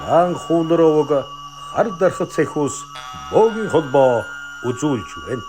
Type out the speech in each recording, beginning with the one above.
Ан хуулрог хар дархат цехус богийн холбоо үзүүлж байна.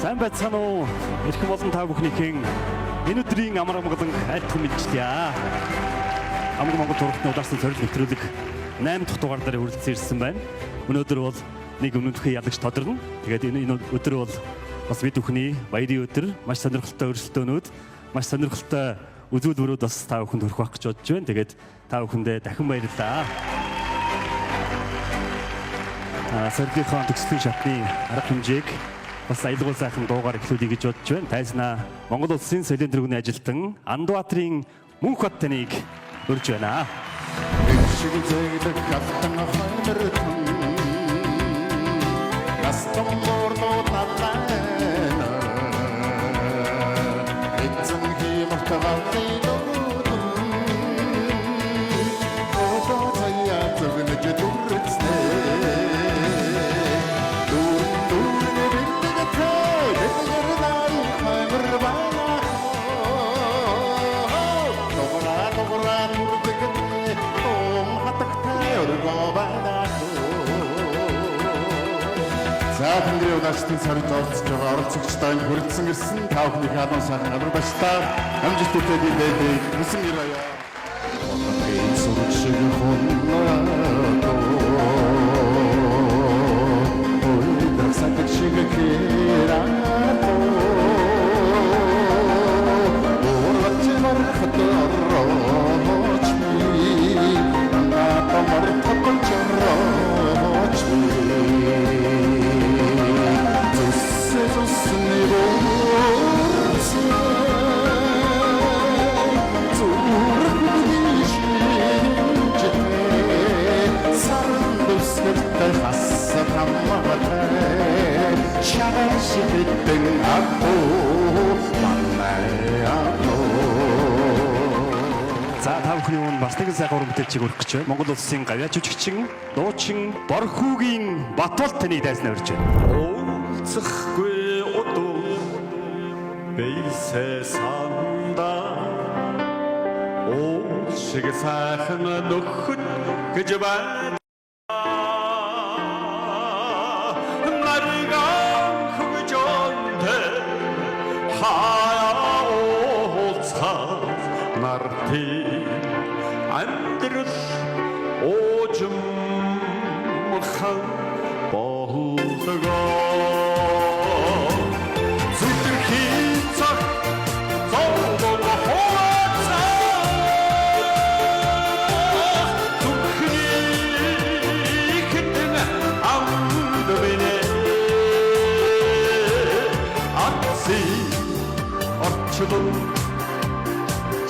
Сайн байцгаана уу? Ирэх болон та бүхнийхэн энэ өдрийн амар амгалан айлтган мэдчилье. Амгалан Монгол турхтны удаасан цорил нэвтрүүлэг 8 дахь дугаар дээр хүрэлцэн ирсэн байна. Өнөөдөр бол нэг өмнөдхөө ялагч тодорно. Тэгээд энэ өдөр бол бас бид бүхний баярын өдөр, маш сонирхолтой өрсөлдөөнүүд, маш сонирхолтой үзүүл бүрүүд бас та бүхэнд хүрэх байх гэж бодож байна. Тэгээд та бүхэндээ дахин баярлалаа. Сэргийнхаа төгслийн шатны арга хэмжээг бас аялал сайхан дуугаар эхлүүлье гэж бодож байна. Тайзнаа Монгол Улсын соёлын тэргүүний ажилтан Андбаатарын мөнх бат таныг урьж байна. За тэнгэрийн удаачдын сард оролцож байгаа оролцогчдаа хүрэлцэн ирсэн та бүхний халуун сайхан амар баярлалаа. Амжилттай бидээ хүсэн ирээ. Онгийн сурч шиг хонноо. Ой драсаг шиг кираа. Орвачмар хатарч ми. Андатамар тапчарч ми. За та бүхний өмнө бас нэгэн сайхан уран бүтээлчийг өргөх гэж байна. Монгол Улсын гавьяа жүжигчин, дуучин Борхүүгийн Батбол таныг дайснаа урьж байна. Уулзахгүй удуу бейсэ санда ол шиг сайхан нөхөд гэж байна. Нариган хөгжөндө хаяа уулзах нарти амьдрал оожим хан болдгоо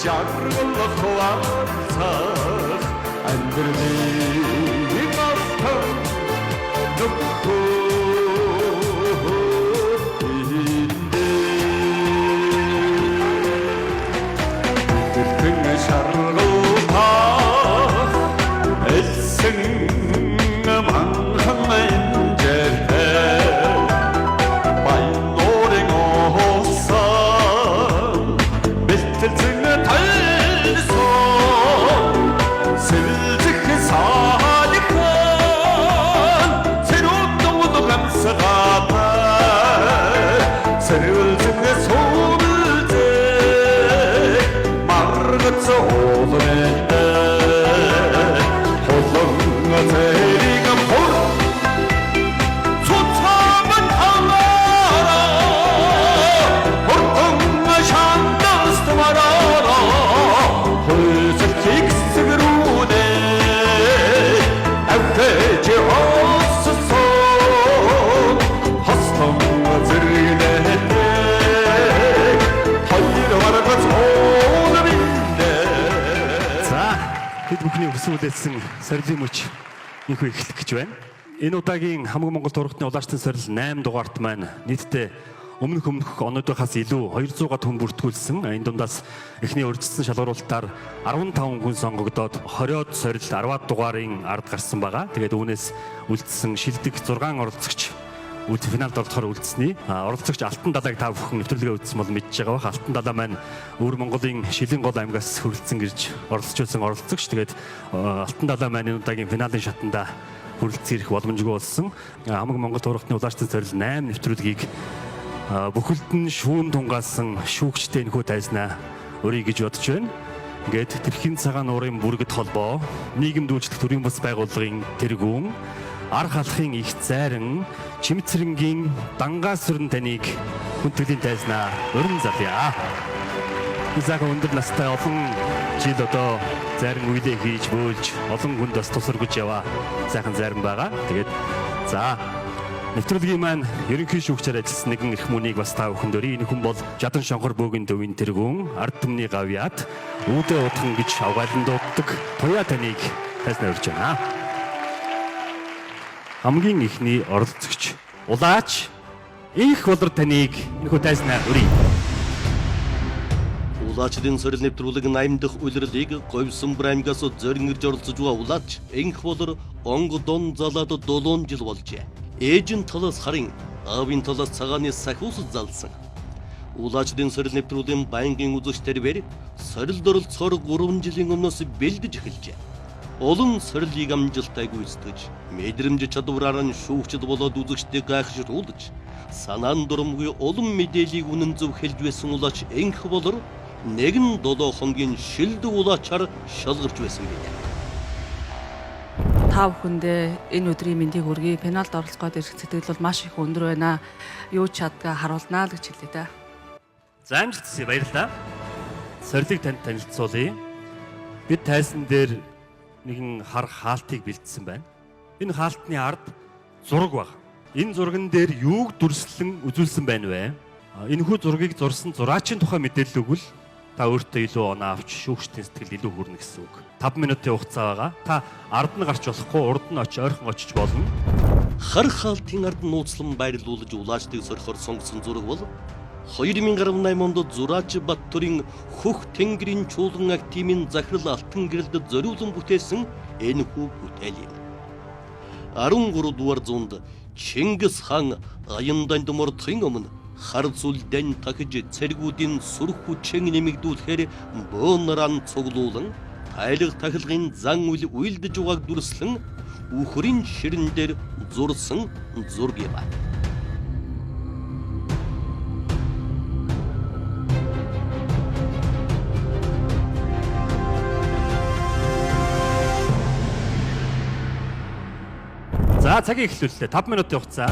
жаргал хавцах амьдралын мастер нөхөө тэр шаргал та эссэн манхан Монголын хүсүүлээсэн сорилын мөч энхүү эхлэх гэж байна. Энэ удаагийн хамаг Монгол тургалтын улаачтын сорил 8 дугаарт маань нийтдээ өмнөх онуудынхаас илүү 200-аад хүн бүртгүүлсэн. Энэ дундаас эхний урьдчилсан шалгаруулалтаар 15 хүн сонгогдоод 20-од сорил 10-аад дугаарын ард гарсан байгаа. Тэгээд үүнээс үлдсэн шилдэг 6 оролцогч финалд оролцохоор үлдсэний. Оролцогч Алтан далайг та бүхэн нэвтрүүлгээ үзсэн бол мэдж байгаа бах. Алтан далай маань өвөр Монголын Шилэн гол аймгаас хүрэлцэн гэрж оролцож байсан оролцогч. Тэгээд Алтан далай маань энэ удаагийн финалийн шатанда хүрэлцэн ирэх боломжгүй болсон. Хамаг Монгол тургалтын улаачтын сорил 8 нэвтрүүлгийг бүхэлд нь шүүн тунгаасан шүүгчтэй энэхүү тайзнаа өрий гэж бодож байна. Ингээд Тэрхийн цагаан нуурын бүргэд холбоо, нийгэм дүүлжлэх төрийн бас байгууллагын тэргүүн, арга халахын их зайран, Чимцэрэнгийн дангаас сүрэн таныг хүндэтгэлийн тайзнаа өрн залъя. Изаага өндөр настай олон жил одоо зайран үйлээ хийж бөөлж олон хүнд бас тус өргөж яваа сайхан зайран байгаа. Тэгээд за нэвтрүүлгийн маань ерөнхий шүүгчээр ажилласан нэгэн эрх мөнийг бас та бүхэнд өрий. Энэ хүн бол Жадан Шонхор бөөгийн төвийн тэргүүн, ард түмний гавьяат, үүдэ утхан гэж авгаалan дууддаг Туяа таныг тайзнаа өрж байна. Хамгийн ихний оролцогч улаач Инх болор таныг энэхүү тайзнаа өрий. Улаачдын сорил нэвтрүүлэг 8 дахь улирлыг Говьсон аймгаас зорин ирж оролцож байгаа улаач Инх болор онгодон залаад 7 жил болжээ. Ээжийн талаас харын, аавын талаас цагааны сахиус залсан. Улаачдын сорил нэвтрүүлгийн байнгын үзэгчдэр сорилд оролцохоор 3 жилийн өмнөөс бэлдэж эхэлжээ. Олон сорилыг амжилттай гүйцэтгэж, мэдрэмж чадвараар нь шүүгчд болоод үзэгчдийг гайхшруулж, санаан дурамгүй олон мэдээллийг үнэн зөв хэлж байсан улаач Инх болор нэгэн 7 хоногийн шилдэг улаачаар шалгарч байсан байна. Та бүхэндээ энэ өдрийн мэндийг хүргэе. Пеналд оролцоход ирэх сэтгэл бол маш их өндөр байна. Юу ч чадгаа харуулнаа л гэж хэлээ да. За амжилтсаа баярлалаа. Сорилыг танд танилцуулъя. Бид тайзан дээр нэгэн хар хаалтыг бэлдсэн байна. Энэ хаалтны ард зураг баг. Энэ зурган дээр юуг дүрслэн үзүүлсэн байна вэ? Энэхүү зургийг зурсан зураачийн тухай мэдээлэл өгвөл та өөртөө илүү оноо авч шүүгчдийн сэтгэл илүү хүрнэ гэсэн үг. 5 минутын хугацаа байгаа. Та ард нь гарч болохгүй, урд нь ойрхон очиж болно. Хар хаалтын ард нууцлан байрлуулж улаачдыг сорихоор сонгосон зураг бол 2018 онд зураач Баттөрийн Хөх тэнгэрийн чуулган активын захирал Алтан гэрэлд зориулан бүтээсэн энэхүү бүтээл юм. 13 дугаар зуунд Чингис хаан Аян данд мордохын өмнө хар зүлдэн тахиж цэргүүдийн сүрх хүчээр нэмэгдүүлэхээр бөөнөрөн цуглуулан тайлах тахилгын зан үйл уйлдэж байгааг дүрслэн үхрийн ширэн дээр зурсан зураг юм. За цагийг эхлүүллээ. 5 минутын хугацаа.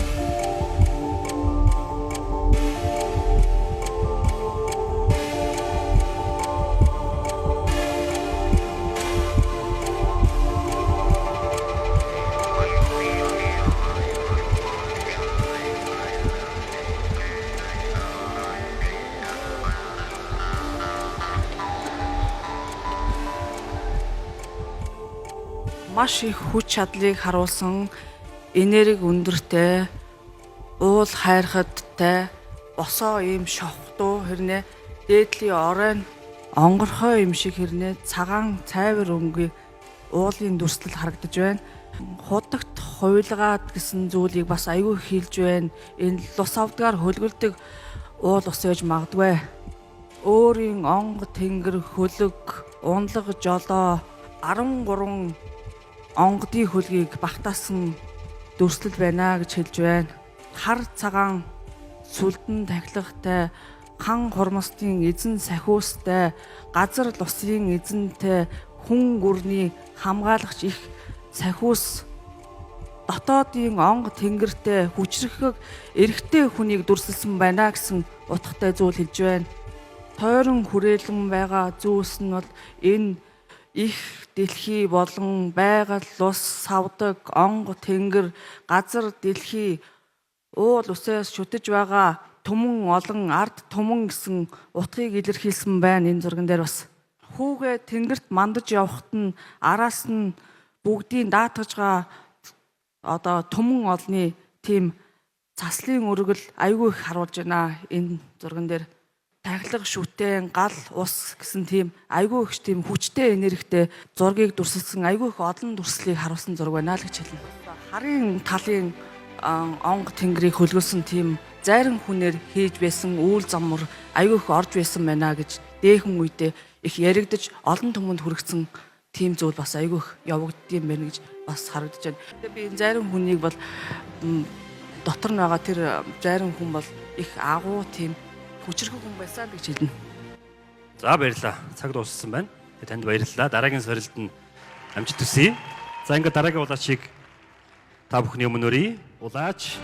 Маш их хүч чадлыг харуулсан энерги өндөртэй, уул хайрхадтай, босоо ийм шовхдуу хэрнээ дээдлийн оройн онгорхой юм шиг хэрнээ цагаан цайвар өнгө уулын дүрслэл харагдаж байна. Худагт хуйлгаад гэсэн зүйлийг бас аягүй хийлж байна. Энэ лус авдгаар хөлгөлдөг уул ус ээж магадгүй. Өөрийн онго тэнгэр хөлөг, унлаг жолоо 13 онгодын хөлгийг багтаасан дүрслэл байна гэж хэлж байна. Хар цагаан сүлдэн тахилгатай, хан хурмастын эзэн сахиустай, газар лусын эзэнтэй, хүн гүрний хамгаалагч их сахиус, дотоодын онго тэнгэртэй хүчрэхэг эрэгтэй хүнийг дүрсэлсэн байна гэсэн утгатай зүйл хэлж байна. Тойрон хүрээлэн байгаа зүйлс нь бол энэ их дэлхий болон байгаль ус савдаг онго тэнгэр газар дэлхий уул усээс шүтэж байгаа түмэн олон ард түмэн гэсэн утгыг илэрхийлсэн байна энэ зурган дээр бас. хүүгээ тэнгэрт мандаж явахт нь араас нь бүгдийг даатгажгаа одоо түмэн олны тийм цаслын өргөл айгүй их харуулж байна. Энэ зурган дээр тахилга шүтэн гал ус гэсэн тийм айгүй их тийм хүчтэй энергитэй зургийг дүрсэлсэн айгүй их олон дүрслэлийг харуулсан зураг байна л гэж хэлнэ. Харын талын онг тэнгэрийг хөлгөлсөн тийм зайран хүнээр хийж байсан үйл заммар айгүй их орж байсан байна гэж дээхэн үедээ их яригдж олон түмэнд хүргэсэн тийм зүйл бас айгүй их явагддсан байна гэж бас харагдаж байна. Тэгээ би энэ зайран хүнийг бол дотор нь байгаа тэр зайран хүн бол их агуу тийм хүчрхэг хүн байсан гэж хэлнэ. За баярлалаа. Цаг дууссан байна. Танд баярлалаа. Дараагийн сорилт нь амжилт хүсье. За ингээд дараагийн улаачийг та бүхний өмнө өрье. Улаач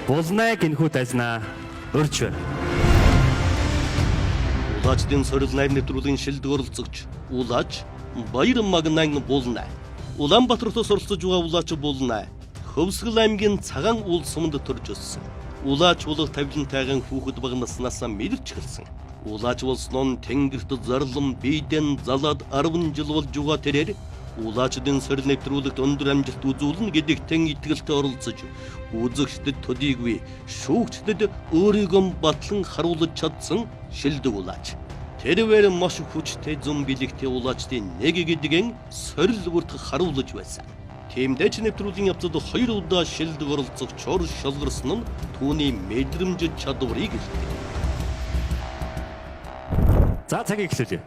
Булнай гинхүү тайзнаа өрч байна. Улаачдын сорил найр нэвтрүүлгийн шилдэг оролцогч Улаач Баяр Магнан Булнай. Улаанбаатартаас оролцож байгаа Улаач Булнай Хөвсгөл аймгийн Цагаан уул суманд төрж өссөн. Улаач улаг тавилантайган хүүхэд бага наснасаа мэдэрч эхэлсэн. Улаач болсноо тэнгэрт зарлам биедэн залаад 10 жил болж байгаа тэрээр Улаачдын сорил нэвтрүүлэгт өндөр амжилт үзүүлнэ гэдэгтэн итгэлтэй оролцож үзэгчдэд төдийгүй шүүгчдэд өөрийгөө батлан харуулж чадсан шилдэг Улаач. Тэрвэр маш хүчтэй зам билэгтэй Улаачдын нэг гэдгэн сорил бүрт харуулж байсан. Тиймдээ ч нэвтрүүлгийн явцад 2 удаа шилдэг оролцогч шалгарсан нь түүний мэдрэмж чадварыг илэрдэг. За цагийг эхлүүлье.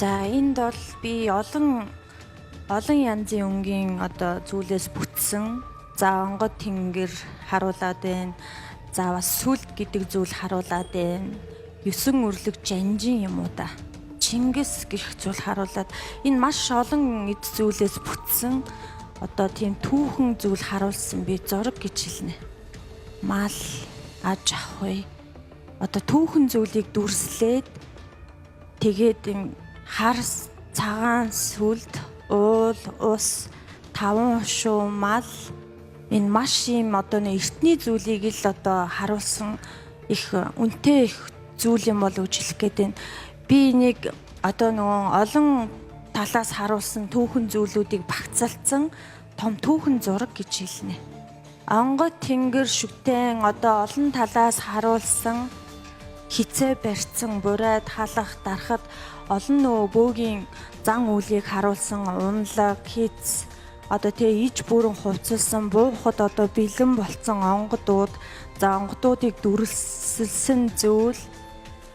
За энд бол би олон янзын өнгийн одоо зүйлээс бүтсэн. За онгод тэнгэр харуулад байна. За бас сүлд гэдэг зүйл харуулад байна. 9 өрлөг жанжин юм уу да. Чингис гэх зүйл харуулад энэ маш олон эд зүйлээс бүтсэн. Одоо тийм түүхэн зүйл харуулсан би зураг гэж хэлнэ. Мал, аж ахуй. Одоо түүхэн зүйлийг дүрслээд тэгээд харс, цагаан, сүлд, уул, ус, таван хушуу, мал энэ маш юм одоо нэг эртний зүйлийг л одоо харуулсан их үнэтэй их зүйл юм бол гэж хэлэх гээд байна. Би нэг одоо нөгөө олон талаас харуулсан түүхэн зүйлүүдийг багцалцсан том түүхэн зураг гэж хэлнэ. Онгод тэнгэр шүтэн одоо олон талаас харуулсан хицээ барьцсан бурайд халах дарахад олон нөгөө бөөгийн зан үйлийг харуулсан унлаг хиц одоо тэгээ иж бүрэн хувцалсан буухад одоо бэлэн болцсон онгодууд за онгодуудыг дүрсэлсэн зүйл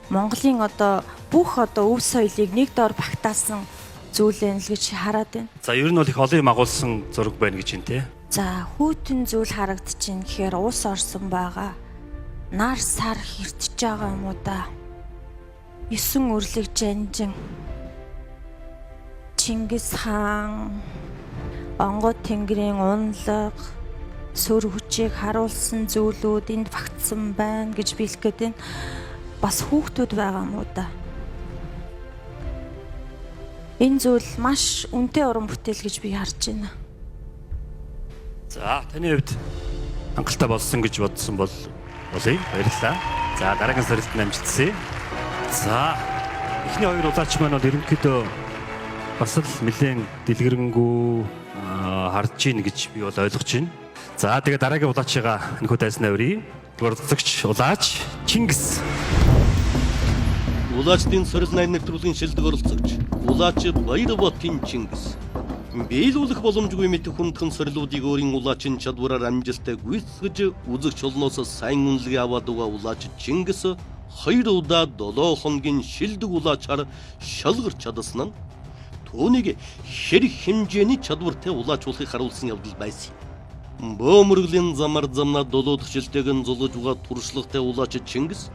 Монголын одоо бүх одоо өв соёлыг нэг доор багтаасан зүйл ээ л гэж хараад байна. За ер нь бол их олон юм агуулсан зураг байна гэж байна тий. За хүйтэн зүйл харагдчихээн гэхээр ус орсон байгаа. Нар сар хэртэж байгаа юм уу да. 9 өрлөг жанжин. Чингис хаан онгод тэнгэрийн унлаг сүр хүчийг харуулсан зүйлүүд энд багтсан байна гэж би хэлэх гээд байна. Бас хүүхдүүд байгаа юм уу да. Энэ зүйл маш үнэтэй уран бүтээл гэж би харж байна. За таны хувьд хангалттай болсон гэж бодсон бол болъё. Баярлалаа. За дараагийн сорилт нь амжилтсаа. За эхний хоёр улаач маань бол ерөнхийдөө бас л нэлээд дэлгэрэнгүй харж ийн гэж би бол ойлгож байна. За тэгээ дараагийн улаачаа нөхөд тайснаа өрье. Оролцогч улаач Чингис. Улаачдын сорил найр нэвтрүүлгийн шилдэг оролцогч Улаач Баярбатын Чингис. Биелүүлэх боломжгүй мэт хүндхэн сорилуудыг өөрийн улаачийн чадвараар амжилттай гүйцэтгэж үзэгч олноос сайн үнэлгээ аваад байгаа Улаач Чингис 2 удаа 7 хоногийн шилдэг улаачаар шалгарч чадсан нь түүнийг хэрэг хэмжээний чадвартай улаачуулахыг харуулсан явдал байсан. Бөөмөргөлийн замар замнаа 7 дахь жилтэйгэн зулгаж байгаа туршлагатай Улаач Чингис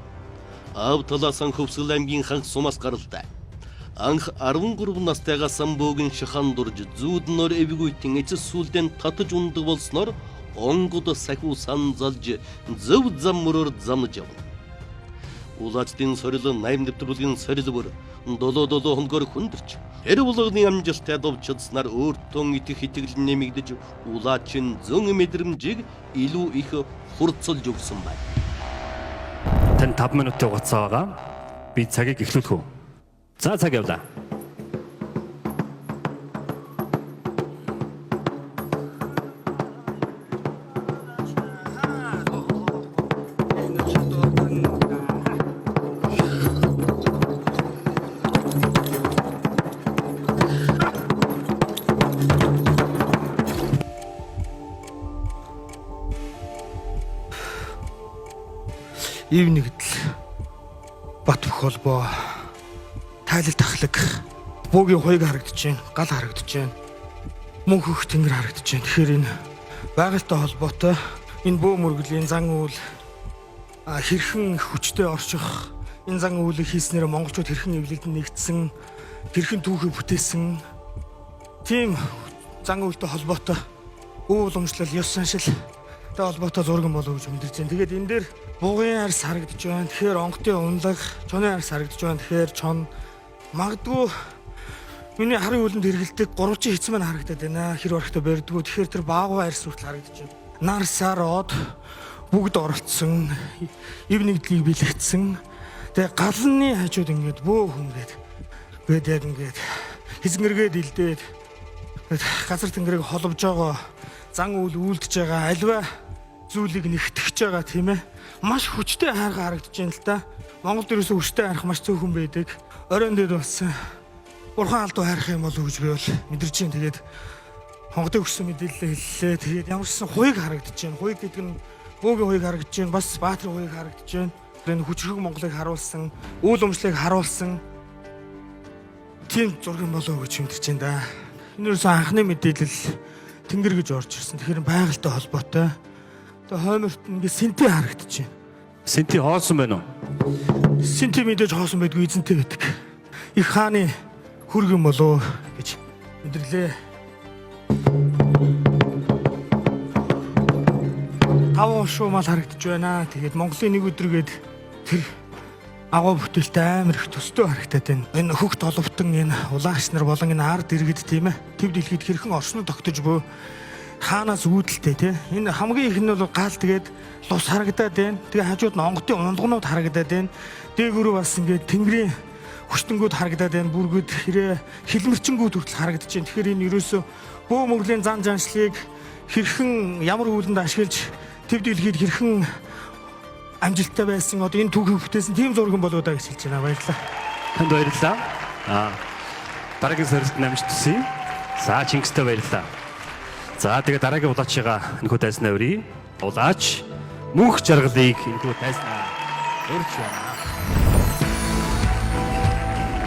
Ав талаасан Хөвсгөл аймгийн ханх сумаас гаралтай. Анх 13 настайгаас бөөгийн шахан дурж зүүднөр эвгүйтэн эцэс сүлдэн татаж ундаг болсноор онгод сахиу сан залж зөв зам мөрөөр замж явна. Улаачдын сорил 8 нэвтрүүлгийн сорил бүр 7 хоногор хүндэрч тэр булганы амжилттай довчдснаар өөртөө итгэх итгэл нэмэгдэж улаачийн зөн мэдрэмжийг илүү их хурцлж өгсөн байна. Тань 5 минутын хугацаа байгаа. Би цагийг эхлүүлэх үү? За цаг явлаа. Ив нэгдэл бат бөх холбоо тайлал тахлаг буугийн хуйг харагдаж байна, гал харагдаж байна, мөн хөх тэнгэр харагдаж байна. Тэгэхээр энэ байгальтай холбоотой энэ бөө мөргөлийн зан үйл хэрхэн хүчтэй орчих, энэ зан үйлийг хийснээр монголчууд хэрхэн эвлэлд нэгдсэн, хэрхэн түүхийг бүтээсэн тийм зан үйлтэй холбоотой үйл уламжлал, ёс заншил холбоотой зурган болов гэж мэдэрч байна. Тэгээд энэ дээр бугын арс харагдаж байна. Тэгэхээр онготын унлаг, чоны арс харагдаж байна. Тэгэхээр чон магадгүй миний харын үлэнд хэрэгэлдэг 3 хэцэн маань харагдаад байна. Хэр орохтой барьдгүй. Тэгэхээр тэр баагуу арс хүртэл харагдаж байна. Нар сарод бүгд оролцсон, ив нэгдлийг бэлэгдсэн. Тэгээ галны хажууд ингээд бөөхөн гээд яг ингээд хэзгэргээд илдээд газар тэнгэрийг холбож байгаа зан үйл үлдэж байгаа альва зүйлийг нэгтгэж байгаа тийм ээ. Маш хүчтэй хайрга харагдаж байна л да. Монголд ерөөсөө хүчтэй хайрах маш цөөхөн байдаг. Оройн дээр бас бурхан алдуу хайрах юм болов гэж би бол мэдэрч байна. Тэгээд хонгодын өгсөн мэдээлэл хэллээ. Тэгээд ямар ч сан хуйг харагдаж байна. Хуйг гэдэг нь бөөгийн хуйг харагдаж байна. Бас баатрын хуйг харагдаж байна. Энэ хүчрэг Монголыг харуулсан, үйл өмжлөлийг харуулсан тийм зураг болов гэж мэдэрч байна да. Энэ ерөөсөө анхны мэдээлэл тэнгэр гэж орж ирсэн. Тэгэхээр байгальтай холбоотой. Тэгээ хойморт ингээ синти харагдаж байна. Синти хоосон байна уу? Синти мэдээж хоосон байдгүй эзэнтэй байдаг. Их хааны хүргэн болов гэж мэдэрлээ. 5 шуу мал харагдаж байна. Тэгээд Монголын нэг өдргээд тэр агуу бүтээлтэй амар их төстэй харагдаад байна. Энэ хөх толовтон энэ улаагч нар болон энэ ард иргэд тийм ээ. Төв дэлхийд хэрхэн орсноо тогтож буй хаанаас үүдэлтэй тий. Энэ хамгийн их нь бол гал тэгээд лус харагдаад байна. Тэгээ хажууд нь онготын унгнууд харагдаад байна. Дээгүүрөө бас ингээд тэнгэрийн хүчтэнгүүд харагдаад байна. Бүргэд хэрэг хилмэрчэнгүүд хүртэл харагдаж байна. Тэгэхээр энэ ерөөсөө бөө мөрлийн зан жаншлыг хэрхэн ямар үүлэнд ашиглаж төв дэлхийд хэрхэн амжилттай байсан одоо энэ түүхийг бүтээсэн тийм зурган болоо даа гэж хэлж байна. Баярлалаа. Танд баярлалаа. Дараагийн сорилт намжт төсөө. За Чингистэй баярлалаа. За тэгээ дараагийн улаачигаа энэхүү дайснаа өрье. Улаач мөнх жаргалыг энэхүү дайснаа өрч байна.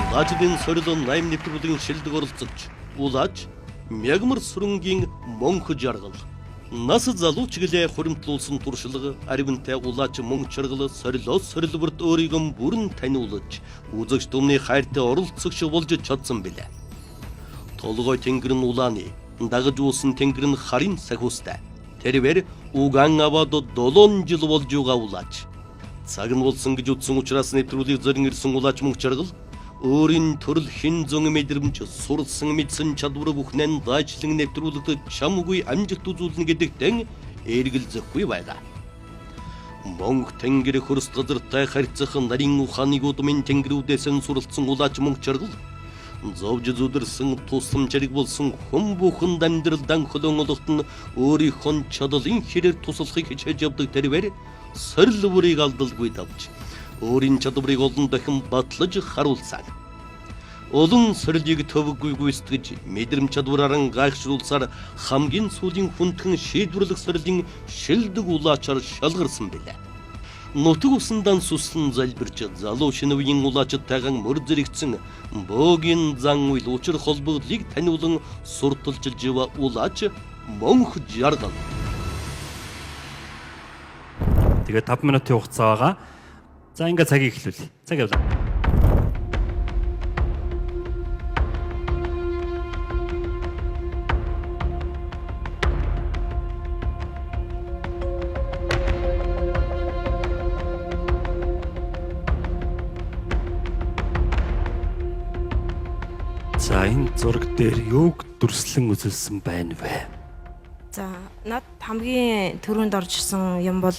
Улаачдын сорил 8 нэвтрүүлгийн шилдэг оролцогч улаач мягмар сүрэнгийн мөнх жаргал. Нас залууч гэлээ хуримтлуулсан туршлага аривнтай улаач мөнх жаргал сорилоос сорилборт өөрийгөө бүрэн таниулж үзэгч түмний хайртай оролцогч болж чадсан билээ. Толгой тэнгэр нь улааны дагаж уусан тэнгэр нь харин сахиустай. Тэрвэр угаан аваад 7 жил болж байгаа улаач. Цаг нь болсон гэж утсан учраас нэвтрүүлгийг зорин ирсэн улаач мөнх жаргал өөрийн төрөл хин зөн мэдрэмж сурсан мэдсэн чадвар бүхнэн дайчлан нэвтрүүлэгт чамгүй амжилт үзүүлнэ гэдэгтэн эргэлзэхгүй байлаа. Монг тэнгэр хөрс газартай харьцах нарийн ухааны удмын тэнгэрүүдээс суралцсан улаач мөнх жаргал зовж зүдэрсэн тусламжрыг болсон хүм бүхэнд амьдралдан хөлөөнөлт нь өөрийнхөө чадлын хэрээр туслахыг хичээж явдаг тэрвэр сорил бүрийг алдалгүй давж өөрийн чадварыг олон дахин батлаж харуулсан. Олон сорилыг төвөггүй гүйцэтгэж мэдрэмж чадвараар гайхшруулсаар хамгийн сүүлийн хүндхэн шийдвэрлэх сорилын шилдэг улаачаар шалгарсан билээ. Нутаг усандан суслан залбирч залуу шинэвийн улаачдтайган мөр зэрэгцэн бөөгийн зан үйл учир холбогдлыг таниулан сурталчилж ява улаач мөнх жаргал. Тэгээ 5 минутын хугацаа байгаа. За ингээ цагийг эхлүүлье. Цаг явлаа. За энэ зураг дээр юуг дүрслэн үзүүлсэн байна вэ? За над хамгийн түрүүнд орж ирсэн юм бол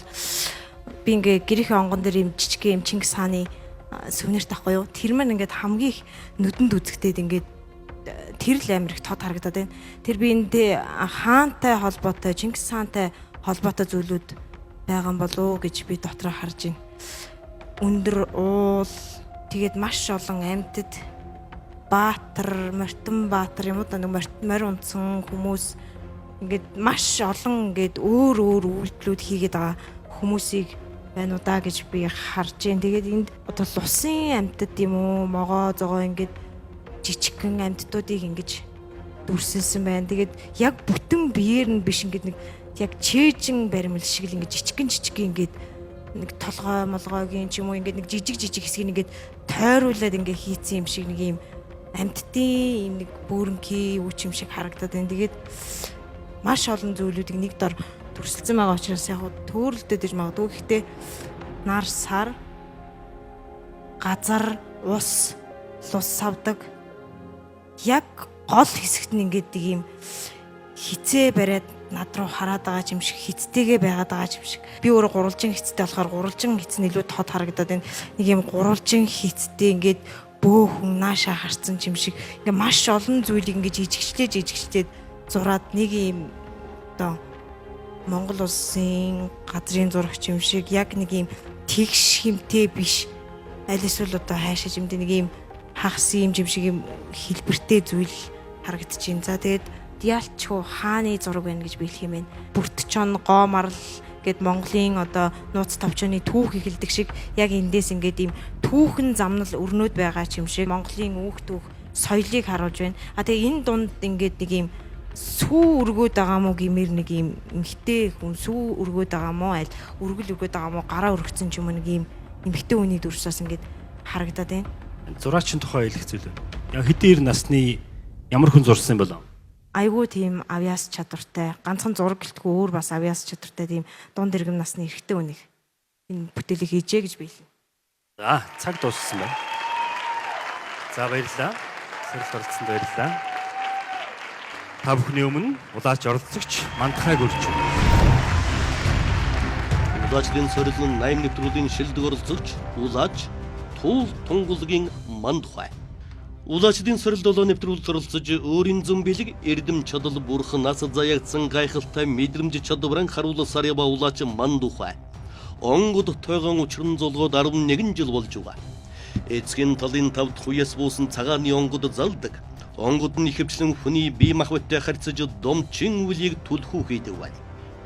би ингээ гэрийнхээ онгон дээр юм жижиг юм Чингис хааны сүвнэр тахгүй юу? Тэр маань ингээд хамгийн их нүдэнд үзэгдээд ингээд тэр л амир их тод харагдаад байна. Тэр би энэтэй хаантай холбоотой, Чингис хаантай холбоотой зүйлүүд байгаа юм болов уу гэж би дотроо харж байна. Өндөр уул тэгээд маш олон амьтад Баатар, Мортон Баатар юм уу да нэг морь унтсан хүмүүс ингээд маш олон ингээд өөр үйлдэлүүд хийгээд байгаа хүмүүсийг байна уу да гэж би харж байна. Тэгээд энд одоо лусын амьтад юм уу, могоо зогоо ингээд жижигхэн амьтдуудыг ингэж дүрсэлсэн байна. Тэгээд яг бүтэн биеэр нь биш ингээд нэг яг чэйжин баримл шиг л ингээд жижигхэн ингээд нэг толгой молгойгийн ч юм уу ингээд нэг жижиг хэсгийг ингээд тойруулаад ингээд хийцэн юм шиг нэг юм амьтдын юм нэг бөөрнкий үуч юм шиг харагдаад байна. Тэгээд маш олон зүйлүүдийг нэг дор дүрсэлсэн байгаа учраас яг төөрөлдөд иж магадгүй. Гэхдээ нар сар газар ус лус савдаг яг гол хэсэгт нь ингээд нэг юм хизээ бариад над руу хараад байгаа юм шиг хицтэйгээ байгаад байгаа юм шиг. Би өөрөө гурвалжин хицтэй болохоор гурвалжин хиц нь илүү тод харагдаад байна. Нэг юм гурвалжин хицтэй ингээд бөөхөн наашаа харцсан юм шиг. Ингээ маш олон зүйлийг ингээд жижигчлээд зураад нэг юм одоо Монгол улсын газрын зурагч юм шиг яг нэг юм тэгш хэмтэй биш. Аль эсвэл одоо хайшаа хэмтэй нэг юм хагас юм шиг юм хэлбэртэй зүйл харагдаж байна. За тэгээд Диалчгүй хааны зураг байна гэж биелэх юм байна. Бүртчон гоо марл гэд Монголын одоо нууц товчооны түүх эхэлдэг шиг яг эндээс ингээд ийм түүхэн замнал өрнөд байгаа юм шиг Монголын үүх түүх соёлыг харуулж байна. А тэгээ энэ дунд ингээд нэг ийм сүү өргөд байгаа мó гэмээр нэг ийм эмхтэй хүн сүү өргөд байгаа мó аль өргөл өргөд байгаа мó гараа өргөцсөн ч юм уу нэг ийм эмхтэй хүний дүрсээс ингээд харагдаад байна. Зураачийн тухай хэлэх зүйл байна. Яг хэдийн насны ямар хүн зурсан юм бол? Айгуу тийм авьяас чадвартай, ганцхан зураг гэлтгүй өөр бас авьяас чадвартай тийм дунд иргэм насны эрэгтэй хүнийг энэ бүтээлийг хийжээ гэж биелнэ. За, цаг дууссан байна. За баярлалаа. Сэрэл оролцсонд баярлалаа. Та бүхний өмнө улаач оролцогч Мандахайг өрч. Улаачдын сорилон 8 нэвтрүүлгийн шилдэг оролцогч улаач Туул Тунгалгийн Мандахай. Улаачдын сорилд 7 нэвтрүүлд оролцож өөрийн зам бэлэг эрдэм чадал бурхнаас заягдсан гайхалтай мэдрэмж чадварыг харуулсаар ява улаач Мандахай. Онгод тойгон учран золгоод 11 жил болж байгаа. Эцгийн талын тавд хуяс буусан цагааны онгод залдаг. Онгод нь ихэвчлэн хүний бие махбодтой харьцаж домчин үлийг түлхүү хийдэг байна.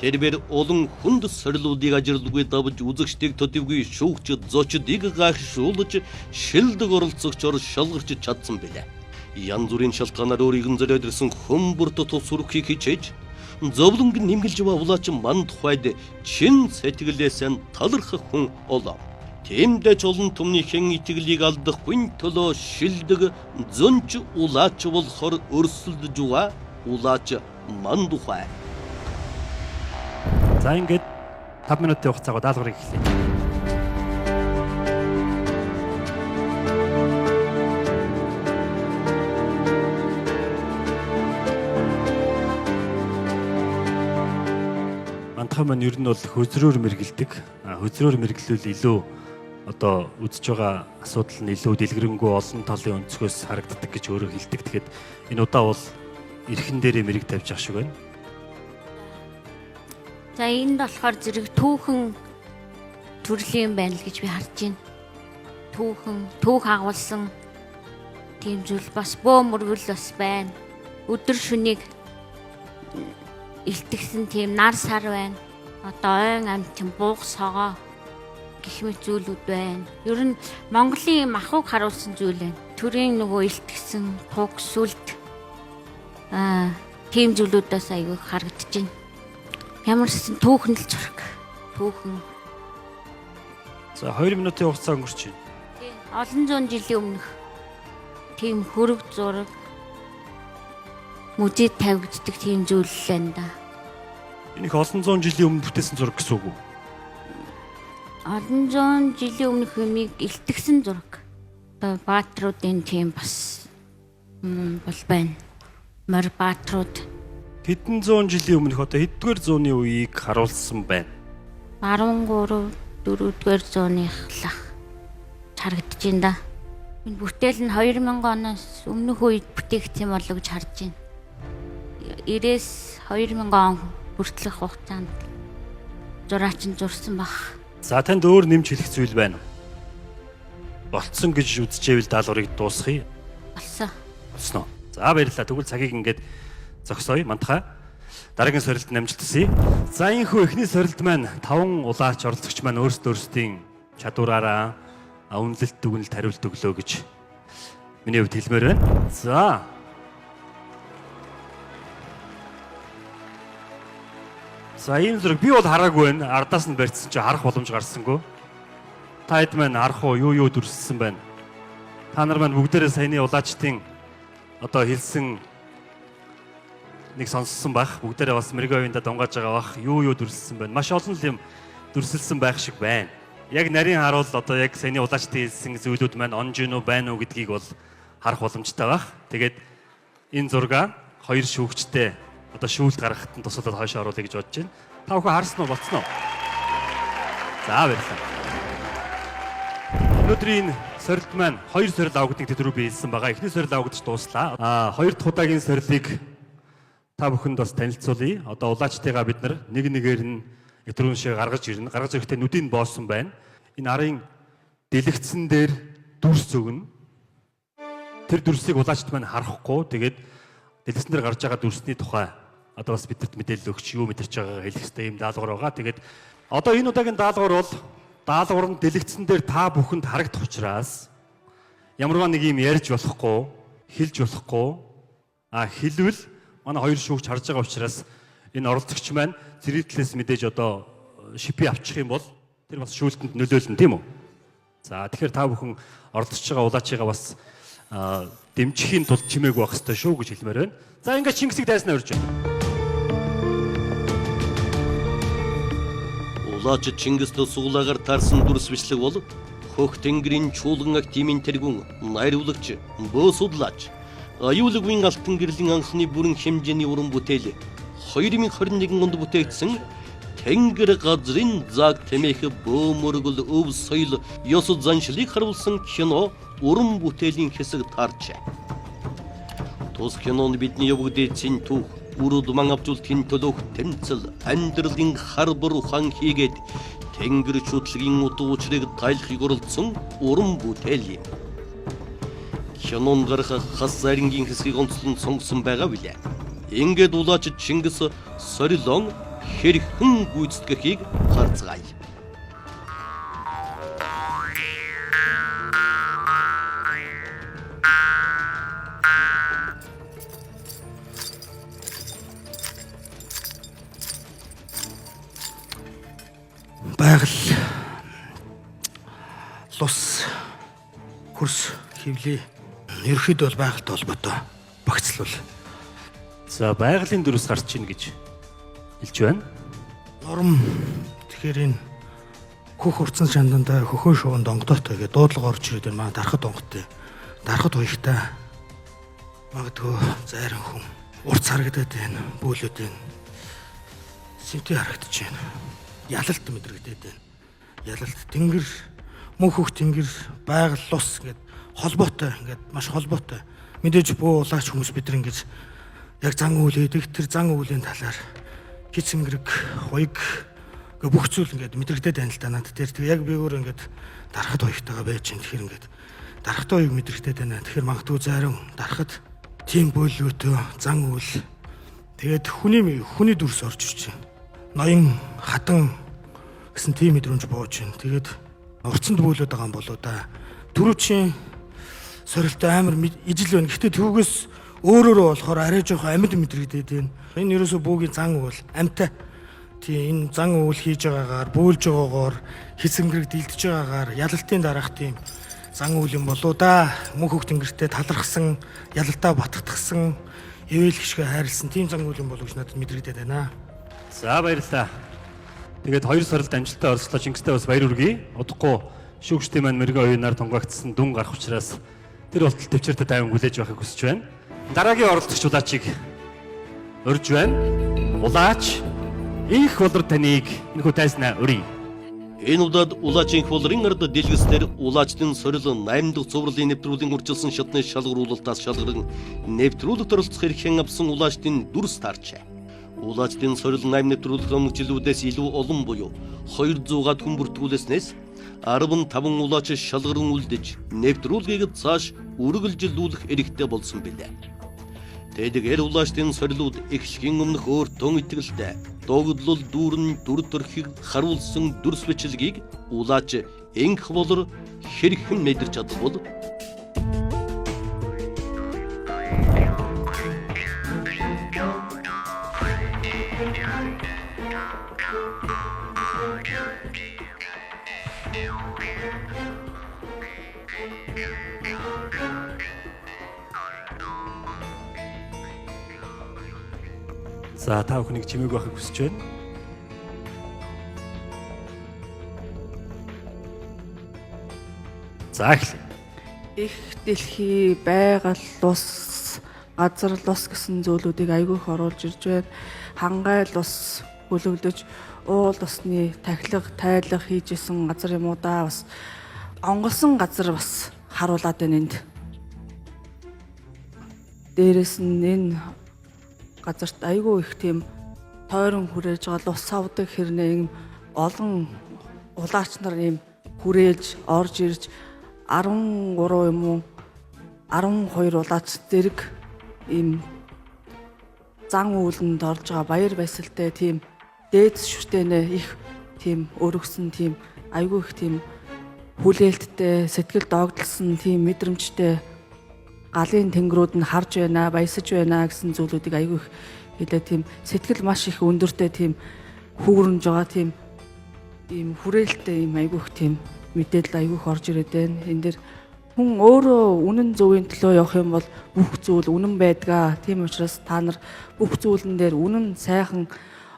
Тэрбэр олон хүнд сорилуудыг ажирлгүй давж үзэгчдийг төдийгүй шүүгч зочдыг гайхшуулж шилдэг оролцогчор шалгарч чадсан билээ. Янз бүрийн шалтгаанаар өөрийг нь зөрөөдөрсөн хүмүүрт тус сүрхийг хичээж зовлонг нэмгэлж ба улаач Мандахайд чин сэтгэлээс нь талархах хүн олоо. Тиймдээ ч олон түмнийхэн итгэлийг алдахгүй төлөө шилдэг зөнч улаач болохоор өрсөлдөж байгаа улаач Мандахай. За ингээд 5 минутын хугацаагаар даалгаврыг эхлэе. Мандахай маань ер нь бол хөзрөөр мэргэлдэг. Хөзрөөр мэргэлвэл илүү одоо үзэж байгаа асуудал нь илүү дэлгэрэнгүй олон талын өнцгөөс харагддаг гэж өөрөө хэлдэг. Тэгэхэд энэ удаа бол эрхэн дээрээ мэрэг тавьж ах шиг байна. За энд болохоор зэрэг түүхэн төрлийн байна л гэж би харж байна. Түүх агуулсан тийм зүйл бас бөө мөргөл бас байна. Өдөр шөнийг илтгэсэн тийм нар сар байна. Одоо ойн амт буух согоо гэх мэт зүйлүүд байна. Ер нь Монголын махуг харуулсан зүйл байна. Төрийн нөгөө илтгэсэн туг сүлд тийм зүйлүүдээс аягүй харагдаж байна. Ямарсан түүхэн л зураг. Түүхэн. За 2 минутын хугацаа өнгөрч байна. Тийм. Олон зуун жилийн өмнөх тийм хөрөг зураг музейд тавигддаг тийм зүйл л байна да. Энэ их олон зуун жилийн өмнө бүтээсэн зураг гэсэн үг үү? Олон зуун жилийн өмнөх юмыг илтгэсэн зураг. Одоо баатруудын тийм бас бол байна. Морь баатрууд Хэдэн зуун жилийн өмнөх одоо хэддүгээр зууны үеийг харуулсан байна. 13 4-р зууных харагдаж байна да. Энэ бүтээл нь 2000 оноос өмнөх үед бүтээгдсэн болов гэж харж байна. 90-с 2000 он хүртэлх хугацаанд зураач нь зурсан баг. За танд өөр нэмж хэлэх зүйл байна уу? Болцсон гэж үзчихвэл даалгаврыг дуусгая. Болсон. Болсноо. За баярлалаа. Тэгвэл цагийг ингээд зогсооё мантахаа. Дараагийн сорилт амжилт хүсье. За энэхүү эхний сорилт маань 5 улаач оролцогч маань өөрсдийн чадвараараа үнэлэлт дүгнэлт хариулт өглөө гэж миний хувьд хэлмээр байна. За. За ийм зэрэг би бол хараагүй байна. Ардаас нь барьсан чи харах боломж гарсангүй. Та хэд маань харах уу юу дүрсэлсэн байна. Та нар маань бүгдээрээ саяны улаачдын одоо хэлсэн нэг сонссон байх. Бүгдээрээ бас мэрэгэн уянда дунгааж байгаа бах. Юу дүрсэлсэн байна. Маш олон юм дүрсэлсэн байх шиг байна. Яг нарийн харуул одоо яг саяны улаачдын хэлсэн зүйлүүд маань онж гинүү байна уу гэдгийг бол харах боломжтой байх. Тэгээд энэ зурга хоёр шүүгчтэй одоо шүүлт гаргахад нь тусалаад хойшоо оруулъя гэж бодож байна. Та бүхэн харсан уу болцсон уу? За баярлалаа. Өнөөдрийн сорилт маань хоёр сорил авагдгийг тэд рүү би хэлсэн байгаа. Эхний сорил авагдаж дууслаа. Хоёр дахь удаагийн сорилыг та бүхэнд бас танилцуулъя. Одоо улаачтайгаа бид нар нэг нэгээр нь электрон шиг гаргаж ирнэ. Гаргаж ирэхдээ нүдийг боосон байна. Энэ арын дэлгэцэн дээр дүрс зөгнө. Тэр дүрсийг улаачт маань харахгүй. Тэгээд дэлгэцэн дээр гарч байгаа дүрсний тухай одоо бас бидэрт мэдээлэл өгч юу мэдэрч байгаагаа хэлэх хэрэгтэй юм даалгавар байгаа. Тэгээд одоо энэ удаагийн даалгавар бол даалгавар нь дэлгэцэн дээр та бүхэнд харагдах учраас ямарваа нэг юм ярьж болохгүй, хэлж болохгүй. Хэлвэл манай хоёр шүүгч харж байгаа учраас энэ оролцогч маань зэрэгтлээс мэдээж одоо шипи авчих юм бол тэр бас шүүлтэнд нөлөөлнө тийм үү? За тэгэхээр та бүхэн оролцож байгаа улаачигаа бас дэмжихийн тулд чимээг байх хэрэгтэй шүү гэж хэлмээр байна. За ингээд Чингисийг дайснаа урьж байна. Улаач Чингистэй суглаагаар таарсан дүрс бичлэг бол хөх тэнгэрийн чуулган активын тэргүүн найруулагч бөө судлаач аюулагын алтан гэрлийн анхны бүрэн хэмжээний уран бүтээл 2021 онд бүтээгдсэн Тэнгэр газрын заг тэмээх бөөмөргөл өв соёл ёс заншлыг харуулсан кино уран бүтээлийн хэсэг таарчээ. Тус кинонд бидний явагдсан түүх урд ман авчултын төлөөх тэмцэл амьдралын харбар ухаан хийгээд тэнгэр чутлыгийн утга учирыг тайлахыг оролцсон уран бүтээл юм. Кинонд гарах хас зарингийн хэсгийг онцлон сонгосон байгаа билээ. Ингээд улаач Чингис сорилон хэрхэн гүйцэтгэхийг харцгаая. Байгаль, лус, хөрс, хөвлий ерөөхдөө бол байгальтай холбоотой багцлал. За байгалийн дүрс гарч ийн гэж хэлж байна. Норм тэгэхээр энэ хөх урцсан шанданда хөхөө шуун донгодоотой гэдэг дуудлага орж ирээд байна. Дарахад донгодтой. Дарахад уягтай. Магадгүй зайран хүн урц харагдаад байна. Бөөлөд байна. Сэвтэй харагдаж байна. Ялалт мэдрэгдээд байна. Ялалт тэнгэр мөнх хөх тэнгэр байгаль лус гэдэг холбоотой ингээд маш холбоотой. Мэдээж буу улаач хүмүүс бид нар ингэж яг зан үйл хийдэг тэр зан үйлийн талаар хит сэнгэрэг хуйг бүх зүйл ингээд мэдрэгдээд байна л да надад тэр яг би өөр ингээд дарахад уягтайгаа байж байна. Тэгэхээр ингээд дарахад уяг мэдрэгдээд байна. Тэгэхээр магадгүй зарим дарахад тийм бөөлөөтөө зан үйл тэгээд хүний дүрс орж ирж байна. Ноён хатан гэсэн тийм мэдрэмж бууж байна. Тэгээд урцанд бөөлөд байгаа юм болоо да. Түрүүчийн сорилттой амар ижил байна. Гэхдээ түүгээс өөрөөрөө болохоор арай жоох амьд мэдрэгдээд байна. Энэ ерөөсөө бөөгийн зан үйл амьтай. Тийм энэ зан үйл хийж байгаагаар, бөөлж байгаагаар, хэсэнгэрэг дилдэж байгаагаар ялалтын дараах тийм зан үйл юм болоо да. Мөнх хөх тэнгэртэй талархсан, ялалтаа батгатгсан, эвэл гიშгэ хайрлсан тийм зан үйл юм болоо гэж надад мэдрэгдээд байна. За баярлалаа. Тэгээд хоёр сорилт амжилттай оролцлоо. Чингистэй бас баяр хүргэе. Удахгүй шүүгчдийн маань мэрэгэн оюунаар тунгаагдсан дүн гарах учраас Тэр болтол төвчөртэй тайван хүлээж байхыг хүсэж байна. Дараагийн оролцогч улаачийг урьж байна. Улаач их болор таныг энэхүү тайснаа урья. Энэ удаад улаачийн хволрын ард дэлгэслэр улаачдын сорил 8 дахь цувралын нэвтрүүлгийн урьдчилсан шатны шалгаруулалтаас шалгаран нэвтрүүлэгт оролцох эрхээ авсан улаачдын дүрс таарчээ. Улаачдын сорил 8 нэвтрүүлэг жилүүдээс илүү олон буюу 200-аад хүн бүртгүүлснээс 15 улаач шалгаран үлдэж нэвтрүүлгийг цааш үргэлжлүүлэх эрхтэй болсон билээ. Тэдгээр улаачдын сорилууд эхлэхийн өмнөх өөр тун итгэлтэй догдлол дүүрэн дүр төрхийг харуулсан дүрс бичлэгийг улаач энх болор хэрхэн мэдэрч чадвал За та бүхнийг чимээг байхыг хүсэж байна. За эхлэе. Их дэлхий, байгаль, ус, газар лус гэсэн зүйлүүдийг айгүйх оруулж ирж байна. Хангайл ус хөлөглөж, уул усны тахилга, тайлах хийжсэн газар юм уу да, бас онгосон газар бас харуулад байна энд. Дээрээс нь энэ газарт айгүй их тийм тойрон хүрээж байгаа ус савдаг хэрнээ олон улаач нар ийм хүрээлж орж ирж 13 юм уу 12 улаач зэрэг ийм зан үүлэнд орж байгаа баяр баясгалтай тийм дээд шүтэнэ их тийм өргөсөн тийм айгүй их тийм хүлээлттэй сэтгэл догдолсон тийм мэдрэмжтэй галын тэнгэрүүд нь харж байна, баясаж байна гэсэн зүйлүүдийг айгүй их хэлээ тийм сэтгэл маш их өндөртэй тийм хүүрнж байгаа тийм ийм хүрээлттэй ийм айгүй их тийм мэдээлэл айгүй их орж ирээд байна. Энэ дэр хүн өөрөө үнэн зөвийн төлөө явах юм бол бүх зүйл үнэн байдгаа. Тийм учраас та нар бүх зүйлэн дээр үнэн сайхан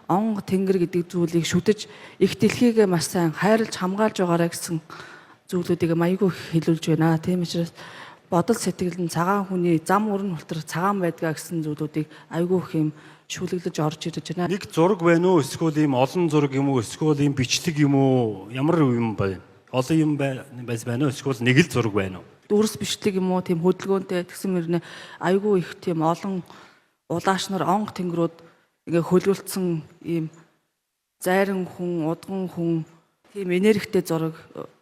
онго тэнгэр гэдэг зүйлийг шүтэж их дэлхийгээ маш сайн хайрлж хамгаалж байгаарай гэсэн зүйлүүдийг айгүй их хэлүүлж байна. Тийм учраас бодол сэтгэл нь цагаан хүний зам өрн хултар цагаан байдгаа гэсэн зүйлүүдийг айгүй их юм шүлэглэж орж ирж байна. Нэг зураг байна уу? Эсвэл ийм олон зураг юм уу? Эсвэл ийм бичлэг юм уу? Ямар юм бэ? Олон юм байна уу? Эсвэл нэг л зураг байна уу? Дүрс бичлэг юм уу? Тийм хөдөлгөөнтэй тэгсэн мөрнө айгүй их тийм олон улааш нар онго тэнгэрүүд ингээ хөлгөлдсөн ийм зайран хүн, удган хүн тийм энергитэй зураг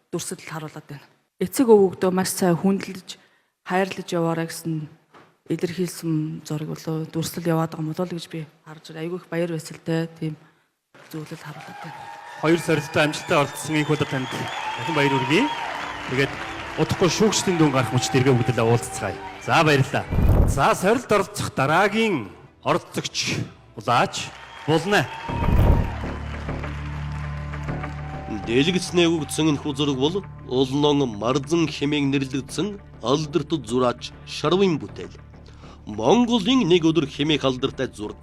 дүрсэл харуулад байна. Эцэг өвөгдөө маш сайн хүндлэж хайрлаж яваарай гэсэн илэрхийлсэн зураг болоо дүрслэл яваад байгаа юм болоо гэж би харж байна. Айгүй их баяр баясгалтай тийм зүйлэл харуулдаг байна. Хоёр сорилттой амжилттай оролцсон их удаа танд дахин баяр хүргэе. Тэгээд удахгүй шүүгчдийн дүн гарах мөч дэргээ бүгдээ уулзцгаая. За баярлалаа. За сорилт оролцох дараагийн оролцогч улаач болно. Дэлгэцнээ өгсөн энэ зураг бол олнон марзан хэмээн нэрлэгдсэн алдарт зураач Шарвын бүтээл. Монголын нэг өдөр хэмээх алдартай зураг.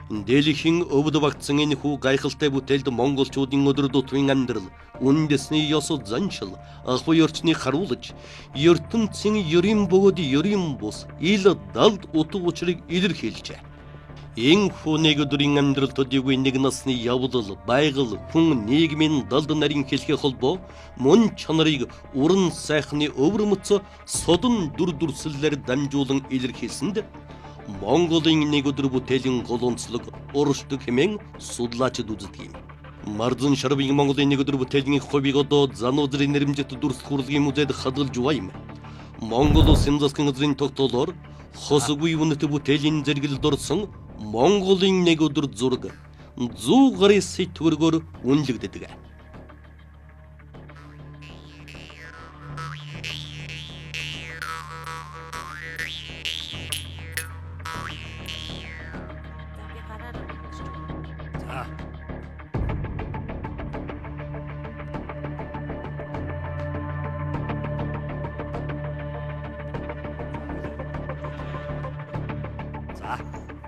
Дэлхийн өвд багтсан энэ хүү гайхалтай бүтээлд монголчуудын өдөр тутмын амьдрал, үндэсний ёс заншил, ахуй орчныг харуулж, ертөнцийн ёрийн бөгөөд ёрийн бус, ил далд утга учирыг илэрхийлжээ. Энэ хүнийг өдрийн амьдрал төдийгүй нэг насны явдал, байгал, хүн нийгмийн далд нарийн хэлхээ холбоо, мөн чанарыг уран сайхны өвөрмөц содон дүр дүрслэлээр дамжуулан илэрхийлсэнд Монголын нэг өдөр бүтээлийн гол онцлог уршдаг хэмээн судлаачид үздэг юм. Марзан Шарвын Монголын нэг өдөр бүтээлийн хувийг одоо Занудрын нэрмжит дүрс хурлын музейд хадгалж байна. Монгол улсын засгийн газрын тогтоолоор хосгүй үнэт бүтээлийн зэрэглэлд орсон Монголын нэг өдөр зураг 100 гаруй сая төгрөгөөр үнэлэгддэг.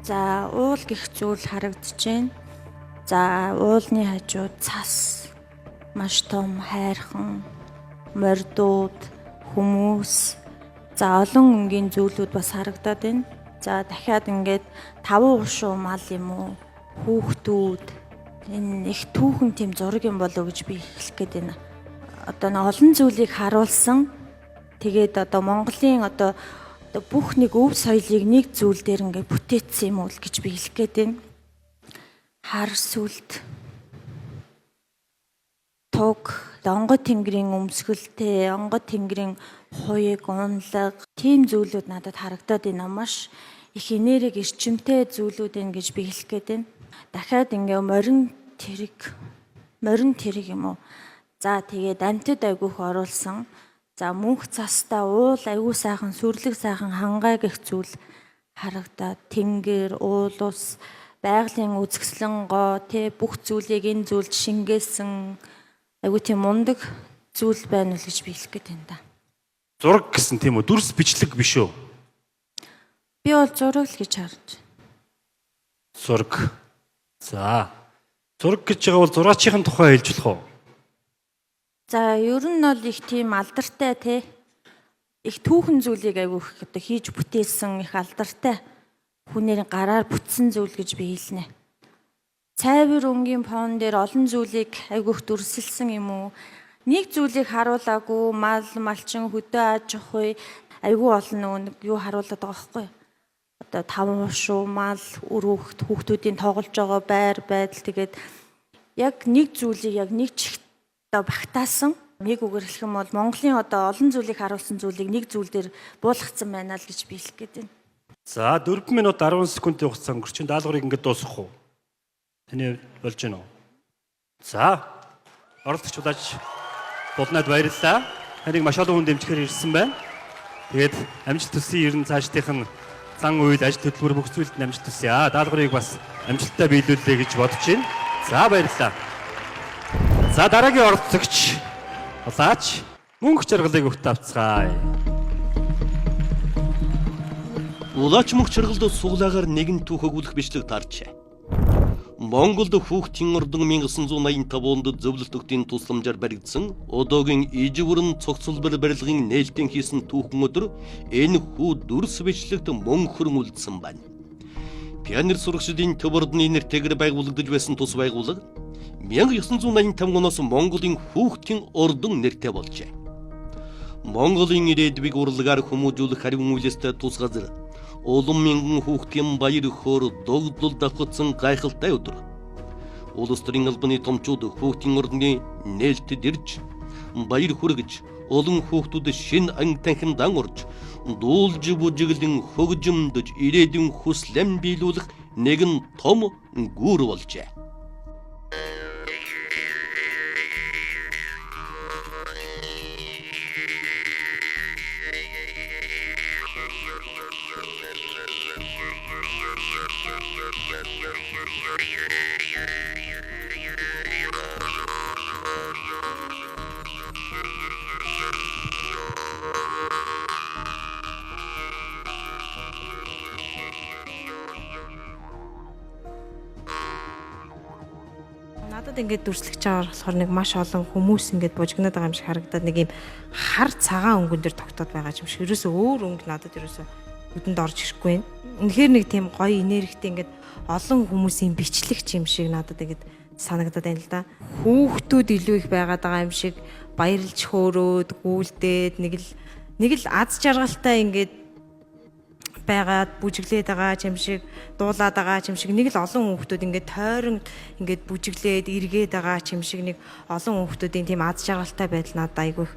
За уул гих зүйл харагдаж байна. За уулны хажууд цас маш том хайрхан мордууд хүмүүс, за олон өнгийн зүйлүүд бас харагдаад байна. За дахиад ингээд 5 мал юм уу? Хүүхдүүд энэ их түүхэн тийм зураг юм болов гэж би хэлэх гээд байна. Одоо нэг олон зүйлийг харуулсан. Тэгээд одоо Монголын одоо бүх нэг өв соёлыг нэг зүйл дээр ингээд бүтээсэн юм уу гэж би хэлэх гээд байна. Хар сүлд туг, онгод тэнгэрийн өмсгөлтэй, онгод тэнгэрийн хуйг, унлаг тийм зүйлүүд надад харагдаад байна. Маш их энерги эрчимтэй зүйлүүд байна гэж би хэлэх гээд байна. Дахиад ингээ морин тэрэг юм уу? За тэгээд амтд айгүйх оруулсан. За мөнх цастаа уул айгүй сайхан, сүрлэг сайхан хангай гэх зүйл харагдаад тэнгэр, уулус, байгалийн үзэсгэлэн гоо тэ бүх зүйлийг энэ зүйлд шингээсэн айгүй тийм мундаг зүйл байна уу гэж би хэлэх гээд байна да. Зураг гэсэн тийм үү? Дүрс бичлэг биш үү? Би бол зураг л гэж харж байна. Зураг. За. Зураг гэж байгаа бол зураачийн тухай хэлж болох уу? За ер нь бол их тийм алдартай те. Их түүхэн зүйлийг айгүйх одоо хийж бүтээсэн их алдартай. Хүнээр гараар бүтсэн зүйл гэж би хэлнэ. Цайвар өнгийн фон дээр олон зүйлийг айгүйх дүрсэлсэн юм уу? Нэг зүйлийг харуулаагүй малчин хөдөө аж ахуй айгүй олон нэг юу харуулдаг байгаа байхгүй юу? Одоо 5 мал өрөөхт хүүхдүүдийн тоглож байгаа байр байдал тэгээд яг нэг зүйлийг яг нэг чигт одоо багтаасан. Нэг үгээр хэлэх юм бол Монголын одоо олон зүйлийг харуулсан зүйлийг нэг зүйл дээр буулгацсан байна л гэж би хэлэх гээд байна. За 4 минут 10 секундын хугацаа өнгөрчин даалгаврыг ингээд дуусгах уу? Таны болж гэнэ үү? За оролцогч удаач Булнаад баярлалаа. Таныг маш олон хүн дэмжихээр ирсэн байна. Тэгээд амжилт төсөө ер нь цаашдынх нь зан үйл ажил хөтөлбөр бүх зүйлд амжилт төсөө. Даалгаврыг бас амжилттай биелүүллээ гэж бодож байна. За баярлалаа. За дараагийн оролцогч улаач мөнх жаргалыг өгт авцгаая. Улаач мөнх жаргалд суглаагаар нэгэн түүхийг үлэх бичлэг таарчээ. Монголд хүүхдийн ордон 1985 онд зөвлөлт өгтийн тусламжаар баригдсан одоогийн иживүрэн цогцлбор барилгын нээлтийн хийсэн түүхэн өдөр энэ хүү дүрс бичлэгт мөнхөрн үлдсэн байна. Пионер сурагчдын төв ордны нэртэйгээр байгуулагдаж байсан тус байгууллага 1985 оноос Монголын хүүхдийн ордон нэртэй болжээ. Монголын ирээдүйг урлагаар хүмүүжүүлэх хариун үйлстэй тус газар олон мянган хүүхдийн баяр хөөр догдлол давхацсан гайхалтай өдөр. Улс төрийн албаны томчууд хүүхдийн ордны нээлтэд ирж баяр хүргэж олон хүүхдүүд шин анги танхимдан орж дуулж бүжиглэн хөгжимдөж ирээдүйн хүслэм биелүүлэх нэгэн том гүр болжээ. Надад ингээд дүрслэгч байгаа болохоор нэг маш олон хүмүүс ингээд бужигнаад байгаа юм шиг харагдаад нэг юм хар цагаан өнгөн дээр тогтоод байгаа юм шиг. Ерөөсөө өөр өнгө надад ерөөсөө нүдэнд орж ирэхгүй байна. Үнэхээр нэг тийм гоё энергитэй ингээд олон хүмүүсийн бичлэгч юм шиг надад ингээд санагдаад байна л да. Хүүхдүүд илүү их байгаад байгаа юм шиг баярлж хөөрөөд гүйлдээд нэг л аз жаргалтай ингээд байгаад бүжиглээд байгаа юм шиг дуулаад байгаа юм шиг нэг л олон хүүхдүүд ингээд тойрон ингээд бүжиглээд эргээд байгаа юм шиг нэг олон хүүхдүүдийн тийм аз жаргалтай байдал надад айгүй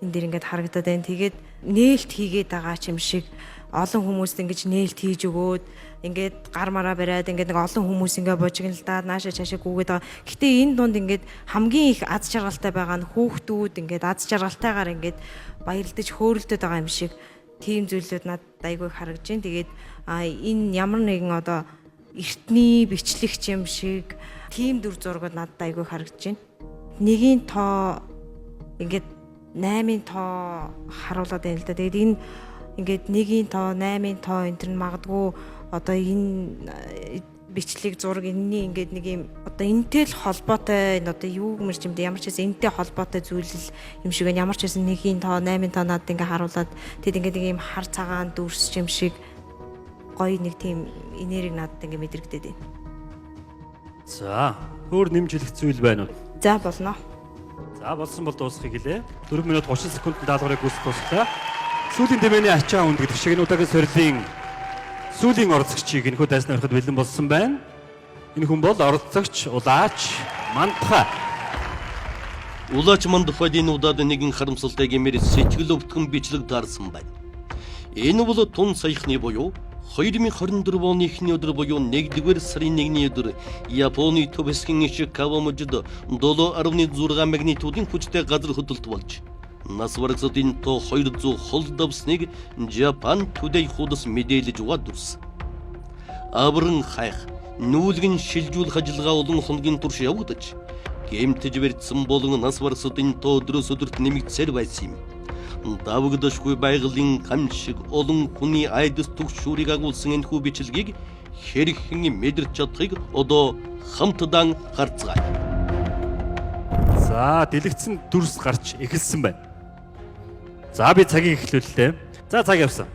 энэ дэр ингээд харагдаад байна. Тэгээд нээлт хийгээд байгаа юм шиг олон хүмүүст ингэж нээлт хийж өгөөд ингээд гар мараа бариад ингээд нэг олон хүмүүс ингээд бужигналдаад наашаа чаашаа гүгээд байгаа. Гэтэ энэ дунд ингээд хамгийн их аз жаргалтай байгаа нь хүүхдүүд ингээд аз жаргалтайгаар ингээд баярлдаж хөөрөлдөд байгаа юм шиг тийм зүйлүүд надад айгүй харагдаж байна. Тэгээд энэ ямар нэгэн одоо эртний бичлэгч юм шиг тийм дүр зургууд надад айгүй харагдаж байна. Нэгийн тоо ингээд 8-ын тоо харуулад байна л да. Тэгээд энэ ингээд 1-ийн тоо, 8-ийн тоо энэ төр магадгүй одоо энэ бичлэг зураг энэний ингээд нэг юм одоо энэтэй л холбоотой энэ одоо юу гэмэрч юм бэ ямар ч хэсэг энэтэй холбоотой зүйл юм шиг байна. Ямар ч хэсэг 1-ийн тоо 8-ийн тоо надад ингээд харуулад тэгэд ингээд нэг юм хар цагаан дүрсч юм шиг гоё нэг тийм энерги надад ингээд мэдрэгдээд байна. За, өөр нэмж хэлэх зүйл байна уу? За болно. За, болсон бол дуусгахыг хэлээ. 4 минут 30 секундын даалгаврыг гүйцэтгэх туслаа. Сүүлийн дэмэний ачаа үнд гэдэг шиг энэ удаагийн сорилын сүүлийн оролцогчийг энэхүү дайсны ороход бэлэн болсон байна. Энэ хүн бол оролцогч Улаач Мандха. Улаач Мандхад энэ удаад нэгэн харамсалтай гэмээр сэтгэл өвтгөн бичлэг таарсан байна. Энэ бол тун саяхны буюу 2024 оны эхний өдөр буюу 1-р сарын 1-ний өдөр Японы төв хэсгийн Ишикава мужид 7.6 магнитудын хүчтэй газар хөдлөлт болж нас барагсуудын тоо 200 хол давсныг Japan Today хуудас мэдээлж байгаа дүрс. Авран хайх, нүүлгэн шилжүүлэх ажиллагаа олон хоногийн турш явагдаж, гэмтэж барьсан болон нас барагсуудын тоо өдрөөс өдөрт нэмэгдсээр байсан юм. Давагдашгүй байгалийн гам шиг олон хүний айдас түгшүүрийг агуулсан энэхүү бичлэгийг хэрхэн мэдэрч чадахыг одоо хамтдаа харцгаая. За, дэлгэцэн дүрс гарч эхэлсэн байна. За, би цагийг эхлүүллээ. За, цаг явсан.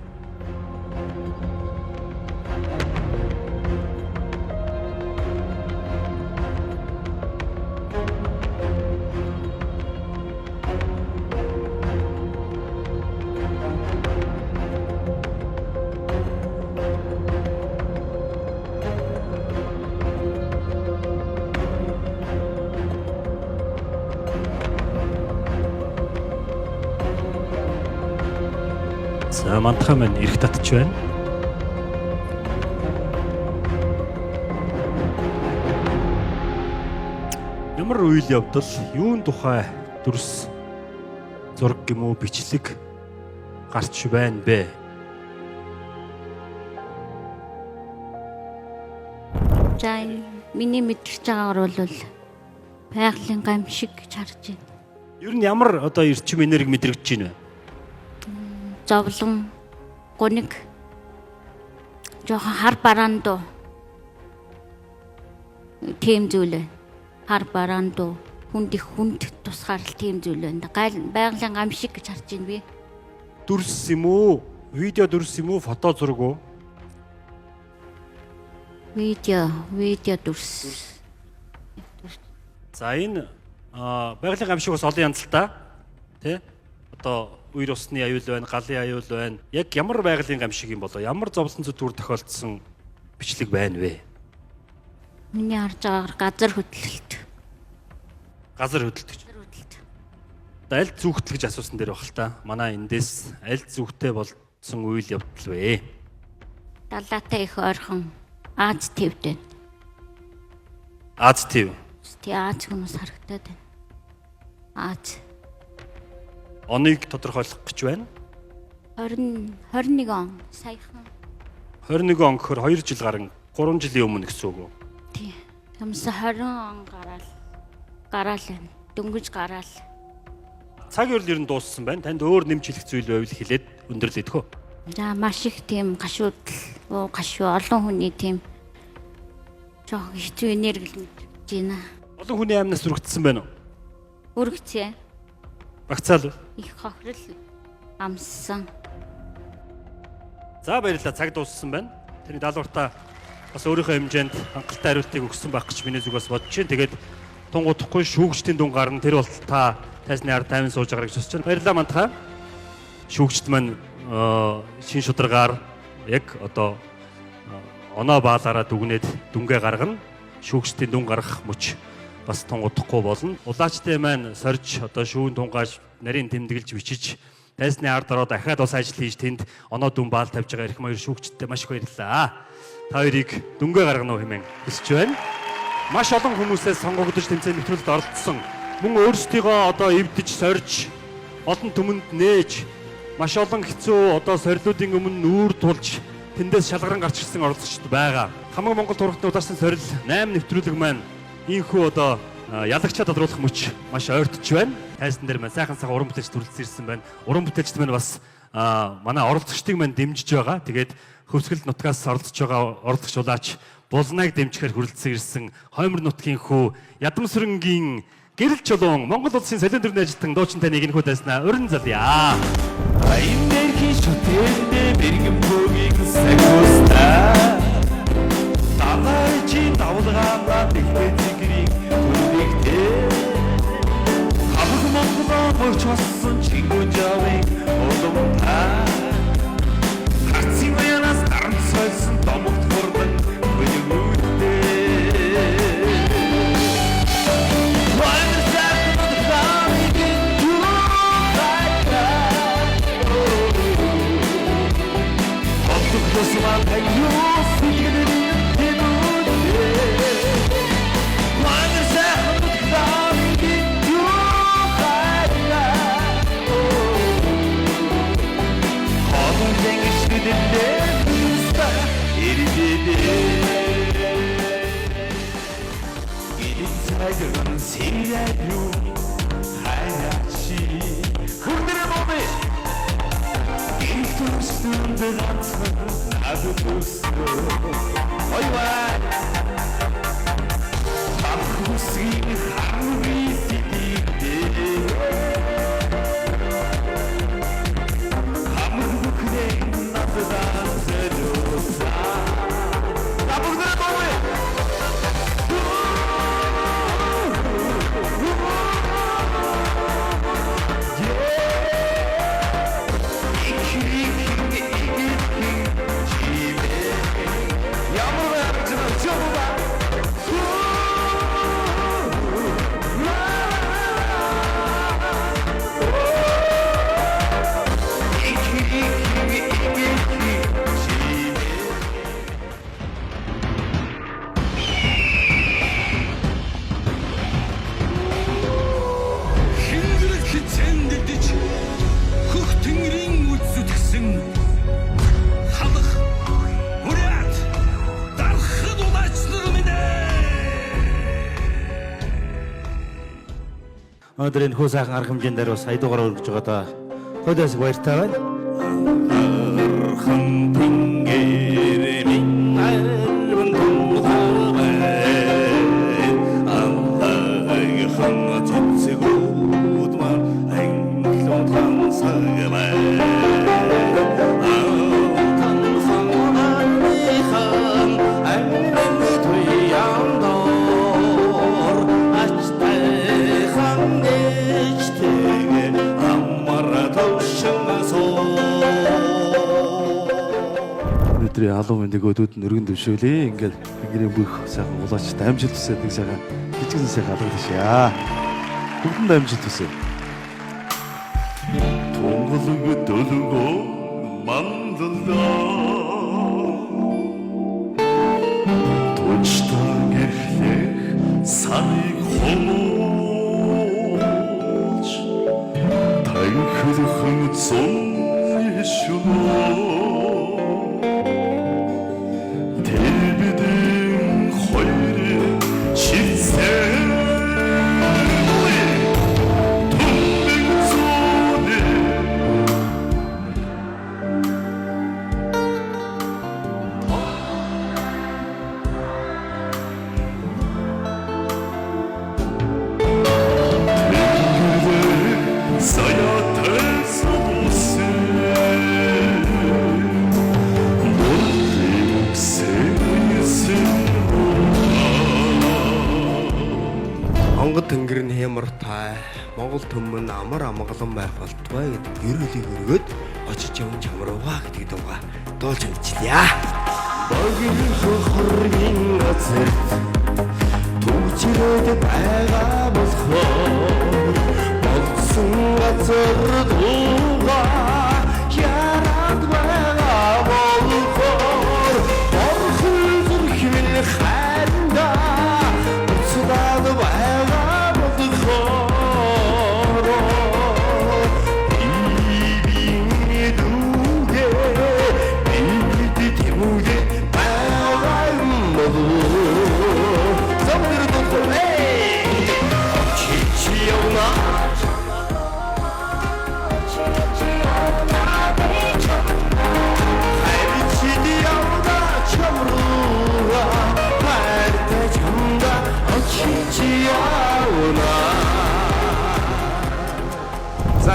За, Мандха маань ирэх татж байна. Ямар үйл явдал, юун тухай дүрс зураг юм уу бичлэг гарч байна бэ? За миний мэдэрч байгаагаар бол байгалийн гам шиг гэж харж байна. Ер нь ямар одоо эрчим энерги мэдрэгдэж байна вэ? Зовлон, гуниг, жоохон хар бараандуу тийм зүйл байна. Хар бараандуу хүнд их хүнд тусгаарлал тийм зүйл байна. Байгалийн гам шиг гэж харж байна би. Дүрс юм уу? Видео дүрс юм уу? Фото зураг уу? Видео дүрс. За, энэ байгалийн гам шиг бас олон янз л та. Тэ? Одоо үер усны аюул байна, галын аюул байна. Яг ямар байгалийн гам шиг юм болоо? Ямар зовлон зүтгүүр тохиолдсон бичлэг байна вэ? Миний харж байгаагаар газар хөдлөлт. Газар хөдлөлт гэж. Аль зүгтэл гэж асуусан дээр баг л та. Манай эндээс аль зүгтээ болсон үйл явдал вэ? Далаатай их ойрхон Аз твд байна. Аз тв. Тий, Аз хүмүүс харагдаад байна. Аз. Оныг тодорхойлох гэж байна. 21 он саяхан. 21 он гэхээр 2 жил гарan 3 жилийн өмнө гэсэн үг үү? Тий. Юмс 20 он гараал байна. Дөнгөж гараал. Цаг үеэр нь дууссан байна. Танд өөр нэмж хэлэх зүйл байвал хэлээд өндөрлөдөх үү? За маш их тийм гашуудл, гашуу олон хүний тийм жоох хэцүү энерги мэдэж байна. Олон хүний амнаас үргэлжсэн байна уу? Үргэлжээ. Багцаал. Их хохирол амссан. За, баярлалаа. Цаг дууссан байна. Тэрний даалгавартаа бас өөрийнхөө хэмжээнд хангалттай хариултыг өгсөн байх гэж миний зүгээс бодож байна. Тэгээд тунгуудахгүй шүүгчдийн дүн гарна. Тэр бол та тайсны ард тайван сууж байгаа гэж бодож байна. Баярлалаа Мандха. Шүүгчд маань шин шударгаар яг одоо оноо баалаараа дүгнээд дүнгээ гаргана. Шүүгчдийн дүн гаргах мөч бас тунгуудахгүй болно. Улаачтай маань сорж одоо шүүн тунгааж нарийн тэмдэглэж бичиж тайсны ард ороо дахиад бас ажил хийж тэнд оноо дүн баал тавьж байгаа эрх маяр шүүгчдтэй маш их баярлалаа. Та хоёрыг дүнгээ гаргана уу хэмээн хүсэж байна. Маш олон хүмүүсээс сонгогдож тэмцээн нэвтрүүлэлд оролцсон. Мөн өөрсдийгөө одоо эвдэж сорж олон түмэнд нээж маш олон хэцүү одоо сорилуудын өмнө нүүр тулж тэндээс шалгаран гарч ирсэн оролцогчд байгаа. Хамаг Монгол турхтны удаачны сорил 8 нэвтрүүлэг маань ийхүү одоо ялагчаа тодруулах мөч маш ойртож байна. Тайсан дээр маань сайхан уран бүтээлч төрөлцсөн ирсэн байна. Уран бүтээлчд маань бас манай оролцогчдыг маань дэмжиж байгаа. Тэгээд хөвсгөл нутгаас оролцож байгаа оролцогч Улаач булнаг дэмжихээр хүрэлцэн ирсэн Хоймор нутгийн хүү Ядамсрынгийн гэрэл чулуун Монгол улсын солион төрний ажилтан дуучинтай нэг нөхөд байснаа уран залъя. Энерги шүтээндээ бэргэн бөөгийг сагуустаа Талайчи давлгаанаа тэгтээ зигрийг хүлээгтээ Хамаг Монголоо борч болсон чингүн жавыг уламтаа Хацын уянаас дарамт сойсон домогт хурдан хөлгүүдээ Өнөөдөр энэ хөө сайхан арга хэмжээндээр бас сая дугаараар өргөж байгаа да. Хойдоос баяртай байна. Алуу нэгөөдүүд нь өргөн дэвшүүлээ. Ингээл ингэрийн бүх сайхан улаачтай амжилт хүсээд нэг сайхан хичгэн сайхан алгадашаа. Бүгдэнд амжилт хүсье. Тунгалаг дөлгөө мандалдаа Тучтан эхлэх саныг хомооч Танхилхэн цон ишүнөө Тэнгэр нь хямартай Монгол төмөн амар амгалан байх болтугай гэдэг гэрэлийг өргөд очиж явж чамруугаа гэдэг дууга дуулж өгчлээ. Богийн хөргийн газар түгчрээд байгаа болохоор болсон газар дууга яраад байгаа болохоор орхон зүрхмэн хайранда уцлаад байгаа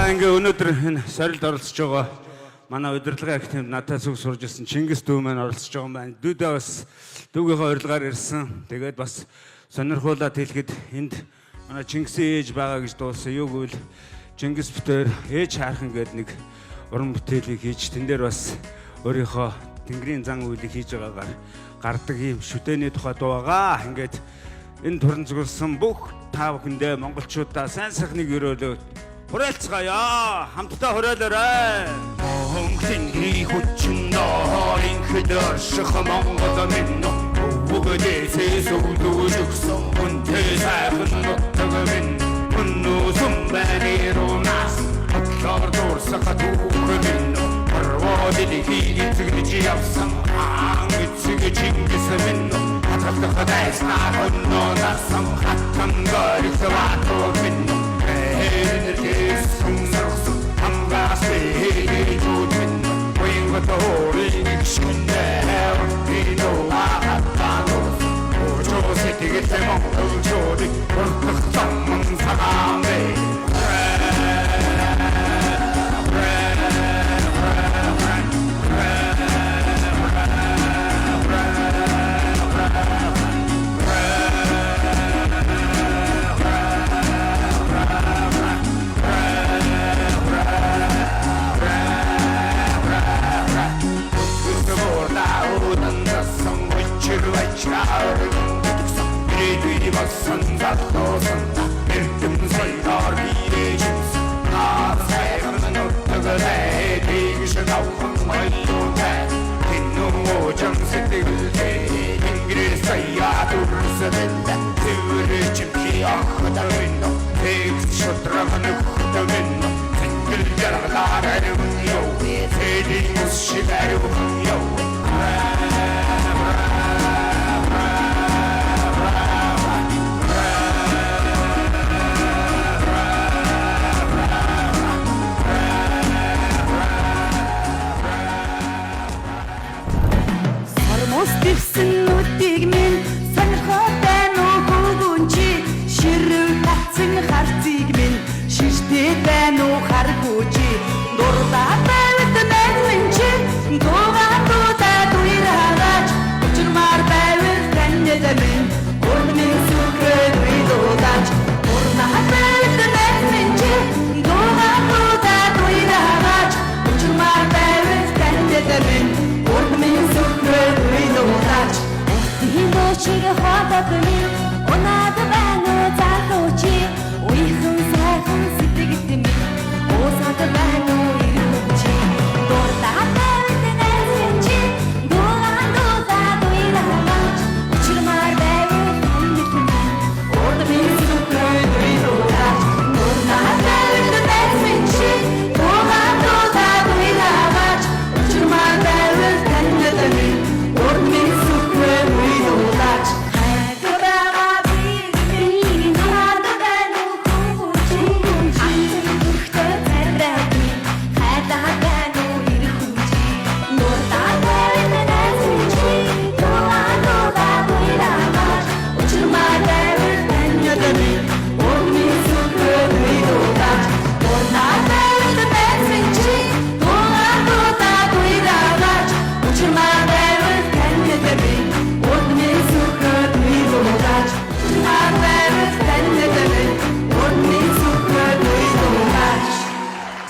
За ингээ өнөөдөр энэ сорилд оролцож байгаа манай удирдлагын активд надад зүг сурж ирсэн Чингис дүү маань оролцож байгаа юм байна. Дүүдээ бас дүүгийнхээ урилгаар ирсэн. Тэгээд бас сонирхуулаад хэлэхэд энд манай Чингисийн ээж байгаа гэж дуулсан. Юу гэвэл Чингис бүтээр ээж хайрхан гэдэг нэг уран бүтээлийг хийж тэн дээр бас өөрийнхөө тэнгэрийн зан үйлийг хийж байгаагаар гардаг юм шүтээний тухай дуу байгаа. Ингээд энэ туран зүгэлсэн бүх та бүхэндээ монголчуудаа сайн сайхныг өрөөлөө хүрээлцгаая. Хамтдаа хүрээлээрэй. Монголын хүчин нойн хөдөрших Монгол минь бүгдээсээ сүлдүүлсэн үнтэй сайхан нутаг минь өнөөсөн бэнэрунаас атлаар дурсах түүхэн Орводили хийгдэж явсан ангицэг Чингис минь хатгалах дайснаа өнөөнасан хатан горихватоо минь энэргээс сүнсэрсэн хангаас хийгдэж минь Уйнготоорын шүнээр бидoo хатанос Ожосэтгээд монголчуудыг өртөх заман цагаамэ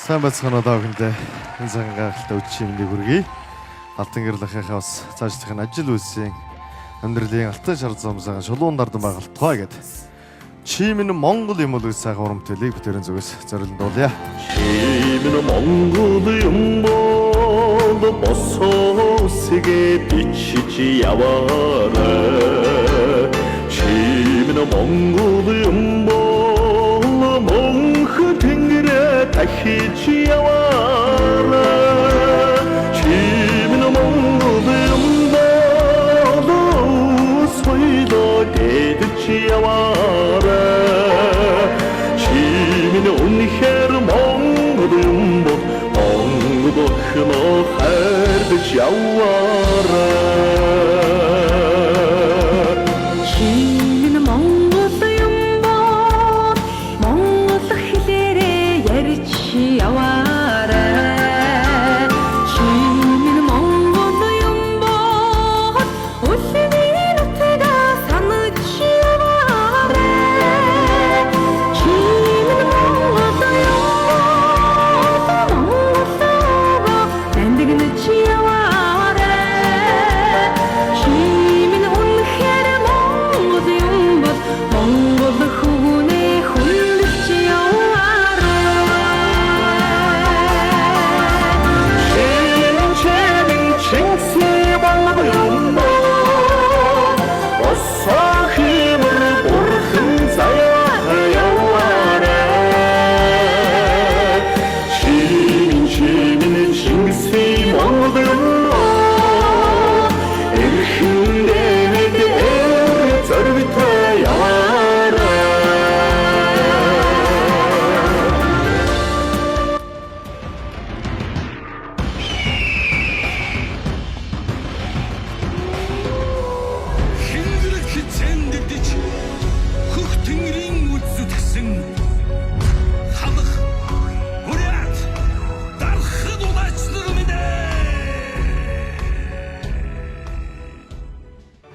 Сайн бацхан одоогондээ энэ цагаан гайхалтай үдшийн мэндийг хүргэе. Алтан гэрлэхийнхаа бас цаашлахын ажил үйлсийн амьдралын алтан шар зомсоон шулуун дардан байгальтгай гэд. Чимэн Монгол юм уу сайхан уран бүтээлийг бүтээрэн зүгээс зориулдуулъя. Чимэн Монгол юм бол босоосгээ бичиж яваарай. Чимэн Монгол юм бол монхон тэнгэрэ дахиж яваарай. Чимэн Монгол юм бол соёлоо дэдэж яваарай. Чимэн үнэхээр Монгол юм бол Монгол охиноо хайрлаж яваарай. Чимэн Монгол юм бол Монгол хэлээрээ ярьж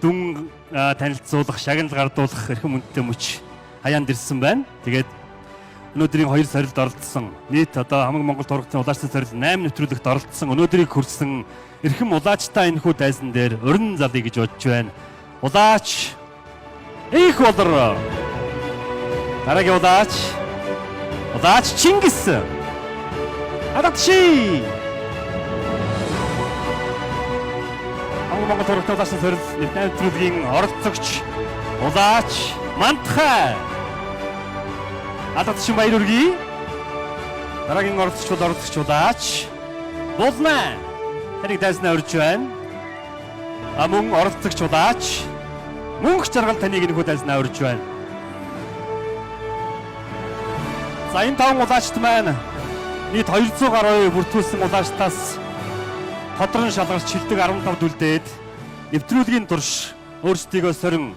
дүн танилцуулах, шагнал гардуулах эрхэм хүнтэй мөч хаяанд ирсэн байна. Тэгээд өнөөдрийн 2 сорилд оролцсон нийт одоо хамаг Монгол тургалтын улаачтай сорил 8 нэвтрүүлэгт оролцсон өнөөдрийг хүрсэн эрхэм улаачтай энэхүү тайзан дээр өрн залъя гэж бодож байна. Улаач их болор. Дараагийн улаач Чингис. Аракши. Хамаг Монгол тургалтын улаачтай сорил 8 нэвтрүүлгийн оролцогч улаач Мантхай. Ататчин баяр хүргэе. Дараагийн оролцогч улаач Булнаа. Тэрийг дайснаа өрж байна. Мөн оролцогч улаач мөнх жаргал таныг энэхүү дайснаа өрж байна. За энэ 5 улаачт маань нийт 200 гаруй бүртгүүлсэн улаачтаас ходрон шалгарч шилдэг 15 дүлдээд нэвтрүүлгийн турш өөрсдийгөө сорин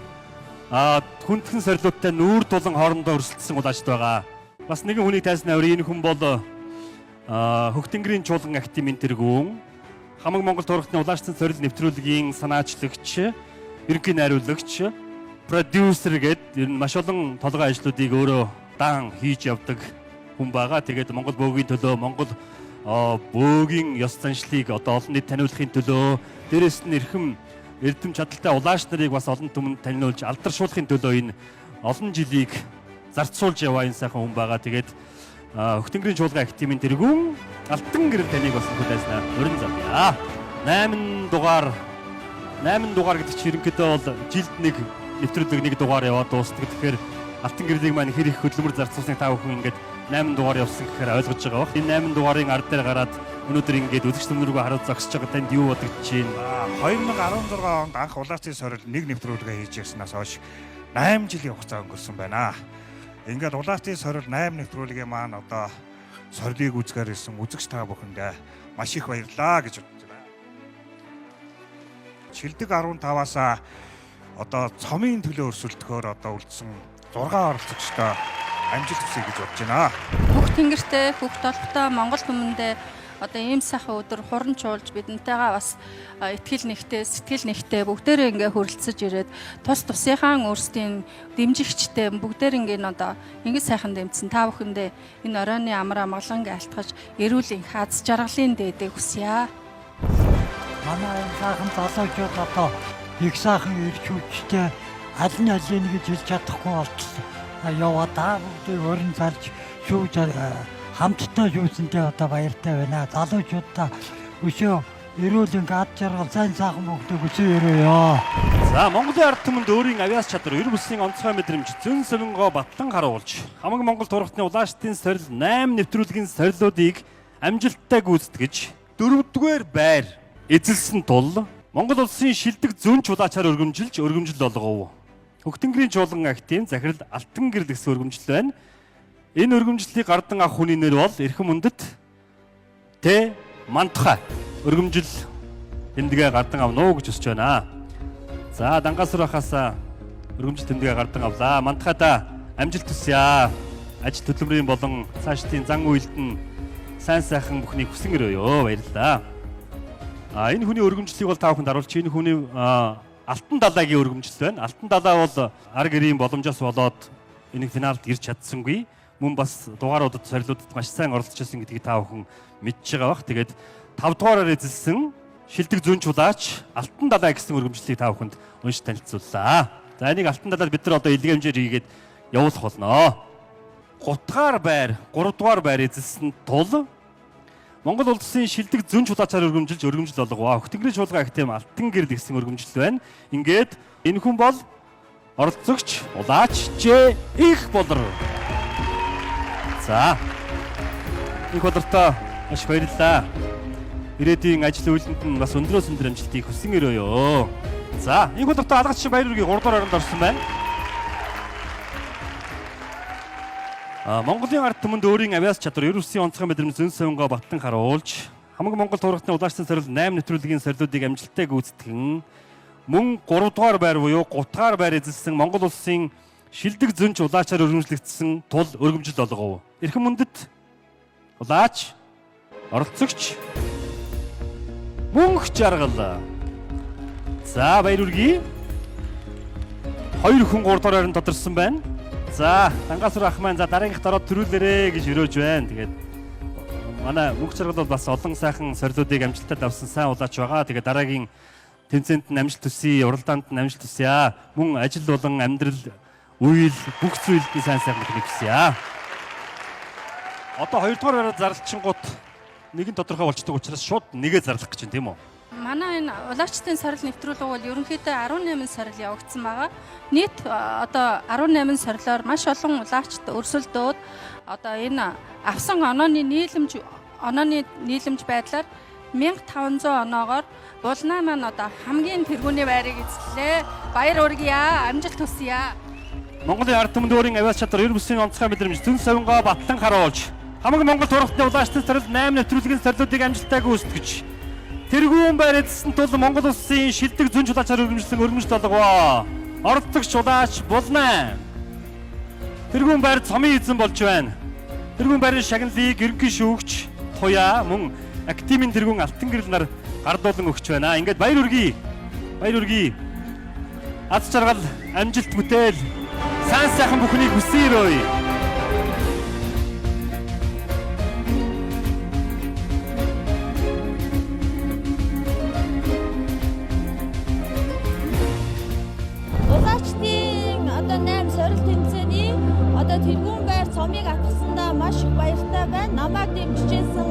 хүндхэн сорилттой нүүр тулан хоорондоо өрсөлдсөн улаачд байгаа. Бас нэгэн хүнийг тайснаа өрөө энэ хүн бол Хөхтөнгөрийн чуулган активын тэргүүн хамаг Монгол тургалтын улаачсан сорил нэвтрүүлгийн санаачлагч, ерөнхий найруулагч, продюсер гээд ер нь маш олон толгой ажлуудыг өөрөө дан хийж явдаг хүн байгаа. Тэгээд Монгол бөөгийн төлөө Монгол бөөгийн ёс заншлыг одоо олон нийт таниулахын төлөө дээрэс нь эрхэм эрдэм чадaltaй улааш нарыг бас олон түмэнд таниулж алдаршуулахын төлөө энэ олон жилийг зарцуулж яваа энэ сайхан хүн байгаа. Тэгээд Хөхтөнгөрийн чуулган активын тэргүүн алтан гэрэл таныг бас хүлээснаа өрн залъя. 8 дугаар гэдэг чинь ерөнхийдөө бол жилд нэг нэвтрүүлэг нэг дугаар яваад дуустдаг. Тэгэхээр алтан гэрлийг маань хэр их хөдөлмөр зарцуулсныг та бүхэн ингээд 8 дугаар явсан гэхээр ойлгож байгаа бох. Энэ 8 дугаарын ард дээр гараад өнөөдөр ингээд үзэгч түмнэрүүгээ хараад зогсож байгаа танд юу бодогдож байна? 2016 онд анх улаачийн сорил нэг нэвтрүүлгээ хийж ирснээс хойш 8 жилийн хугацаа өнгөрсөн байна. Ингээд улаачийн сорил 8 нэвтрүүлгийн маань одоо сорилыг үзгээр ирсэн үзэгч та бүхэндээ маш их баярлалаа гэж бодож байна. Шилдэг 15-аас одоо цомын төлөө өрсөлдөхөөр одоо үлдсэн 6 оролцогчтой амжилт хүсье гэж бодож байна. Бүх тэнгэртэй, бүх толботой Монгол түмэндээ одоо ийм сайхан өдөр хуран чуулж бидэнтэйгээ бас итгэл нэгтэй, сэтгэл нэгтэй бүгдээрээ ингээ хөрөлцөж ирээд тус тусынхаа өөрсдийн дэмжигчтэй бүгдээр ингээ одоо ингэ сайхан дэмжсэн та бүхэндээ энэ оройны амар амгалан айлтгаж эрүүл их аз жаргалын дээдээ хүсье. Манай сайхан залуучууд одоо их сайхан ирчүүчтэй аль нь алийг гэж хэлж чадахгүй болчихсон. Яваа бүгд өрн зарж шүүж хамтдаа юусантай одоо баяртай байна. Залуучуудаа өшөө эрүүл ад жаргал сайн сайхан бүгд өсөө өрөөё. За Монголын ард түмэнд өөрийн авиас чадвар, эр бүсийн онцгой мэдрэмж, зөн солонгоо батлан харуулж хамаг Монгол тургалтын улаачдын сорил 8 нэвтрүүлгийн сорилуудыг амжилттай гүйцэтгэж 4-р байр эзэлсэн тул Монгол улсын шилдэг зүүн чулаачаар өргөмжил болгов. Хөхтөнгөрийн чуулган активын захирал алтан гэрэл гэсэн өргөмжил байна. Энэ өргөмжлөлийг гардан авах хүний нэр бол эрхэм үндэт Т. Мантхай өргөмжил тэмдэгээ гардан авна уу гэж хүсэж байна. За Дангасар бахаас өргөмжил тэмдэгээ гардан авлаа. Мантхайда амжилт хүсье. Ажил хөдөлмөрийн болон цаашдын зан үйлд нь сайн сайхан бүхнийг хүсэн өрөөё. Баярлалаа. Энэ хүний өргөмжлөлийг бол та бүхэнд харуулчих. Энэ хүний Алтан далайгийн өргөмжлөл байна. Алтан далай бол ар гэрийн боломжоос болоод энэ финалд ирж чадсангүй. Мөн бас дугааруудад сорилуудад маш сайн оролцож байсан гэдгийг та бүхэн мэдж байгаа бах. Тэгээд 5 дугаараар эзэлсэн шилдэг зүүн чулаач Алтан далай гэсэн өргөмжлөлийг та бүхэнд уншиж танилцууллаа. За энийг Алтан далайд бид нар одоо илгээ хэмжээр хийгээд явуулах болно. 3 дугаар байр эзэлсэн тул Монгол улсын шилдэг зүүн чулаачаар өргөмжилж болгоо. Хөхтөнгөрийн чуулган актив алтан гэрэл гэсэн өргөмжлөл байна. Ингээд энэ хүн бол оролцогч улаач Ж их болор. За их болортой маш баярлалаа. Ирээдүйн ажил үйлдэнд нь бас өндрөөс өндөр амжилтыг хүсэн өрөөё. За их болортой алгач шиг баяр үргийг 3 дугаар оронд орсон байна. Монголын ард түмэнд өөрийн авиас чадвар, эр бүсийн онцгой мэдрэмж, зөн солонгоо батлан харуулж хамаг Монгол тургалтын улаачсан сорил 8 нэвтрүүлгийн сорилуудыг амжилттай гүйцэтгэн мөн 3 дугаар байр буюу 3 дугаар байр эзэлсэн Монгол улсын шилдэг зөнч улаачаар өргөмжлөгдсөн тул өргөмжил болгов. Эрхэм үндэт улаач оролцогч мөнх жаргал. За баяр үргэе. 2 хүн 3 дугаар байранд тодорсон байна. За, Дангасур ах маань за дараагийнх дороод төрүүлээрэ гэж өрөөж байна. Тэгээд манай мөнх жаргал бол бас олон сайхан сорилуудыг амжилтад авсан сайн улаач байгаа. Тэгээд дараагийн тэмцээнд нь амжилт төсөе, уралдаанд нь амжилт төсөе. Мөн ажил болон амьдрал, үйл бүх зүйлд сайн сайхан бүхнийг хүсье. Одоо 2 дугаар байранд зарлчингууд нэгэн тодорхой болчдөг учраас шууд нэгэ зарлах гэж байна, тийм үү? Манай энэ улаачдын сорил нэвтрүүлэг бол ерөнхийдөө 18 сорил явагдсан байгаа. Нийт одоо 18 сорилоор маш олон улаачд өрсөлдөөд одоо энэ авсан онооны нийлэмж байдлаар 1500 оноогоор булнаа маань одоо хамгийн тэргүүний байрыг эзэллээ. Баяр хүргье, амжилт хүсье. Монголын ард түмэнд өөрийн авиац чадвар, эр бүсийн онцгой мэдрэмж, зүн совингоо баттан харуулж хамаг Монгол турхтны улаачдын сорил 8 нэвтрүүлгийн сорилуудыг амжилттай гүйцэтгэж тэргүүн байр эзэлсэн тул Монгол улсын шилдэг зүн чулаачаар өргөмжлөн өргөмж толгоо. Оролцогч улаач булнаа. Тэргүүн байр цомын эзэн болж байна. Тэргүүн байрын шагналыг ерөнхий шүүгч Туяа мөн активын тэргүүн алтан гэрэл нар гардуулан өгч байна. Ингээд баяр хүргэе. Баяр хүргэе. Аз жаргал, амжилт бүтээл, сайн сайхан бүхнийг хүсье. Улаачдын одоо 8 сорил тэмцээний одоо тэргүүн байр цомыг атгасандаа маш их баяртай байна. Намайг дэмжижсэн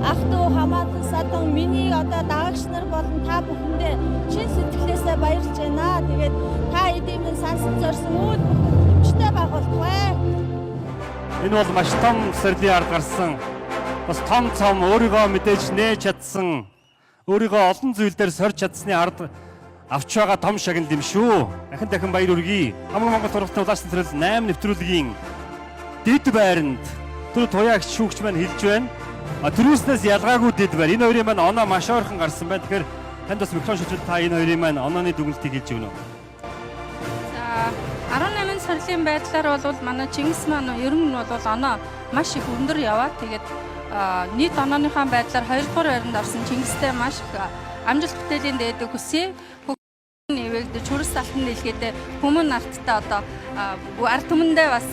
ах トゥ хамаатан садан миний одоо дагагч нар болон та бүхэндээ чин сэтгэлээсээ баярлж байна. Тэгээд та эдийн сансан зорьсон үйл хөдлөлтөй байгуултгай. Энэ бол маш том сорилын ард гарсан. Бас том цом өөрийгөө мэдээж нээж чадсан. Өөрийгөө олон зүйл дээр сорж чадсны ард авч байгаа том шагнал юм шүү. Дахин баяр хүргэе. Хамаг Монгол турхтны улаачдын сорил 8 нэвтрүүлгийн дэд байранд тэр Туяагч шүүгч маань хэлж байна. Тэрүүснээс ялгаагүй дэд байр. Энэ хоёрын маань оноо маш ойрхон гарсан байна. Тэгэхээр танд бас микрофон шилжүүлж та энэ хоёрын маань онооны дүгнэлтийг хэлж өгнө. За 18 сорилын байдлаар бол манай Чингис маань ер нь бол оноо маш их өндөр яваа. Тэгээд нийт онооныхаа байдлаар 2 дугаар байранд орсон Чингистэй маш их амжилт бүтээлийн дээдэг хүсье. Нэвэгдэж чүрс алтан дэлгэдээ хүмүүн нарттай одоо ард түмэндээ бас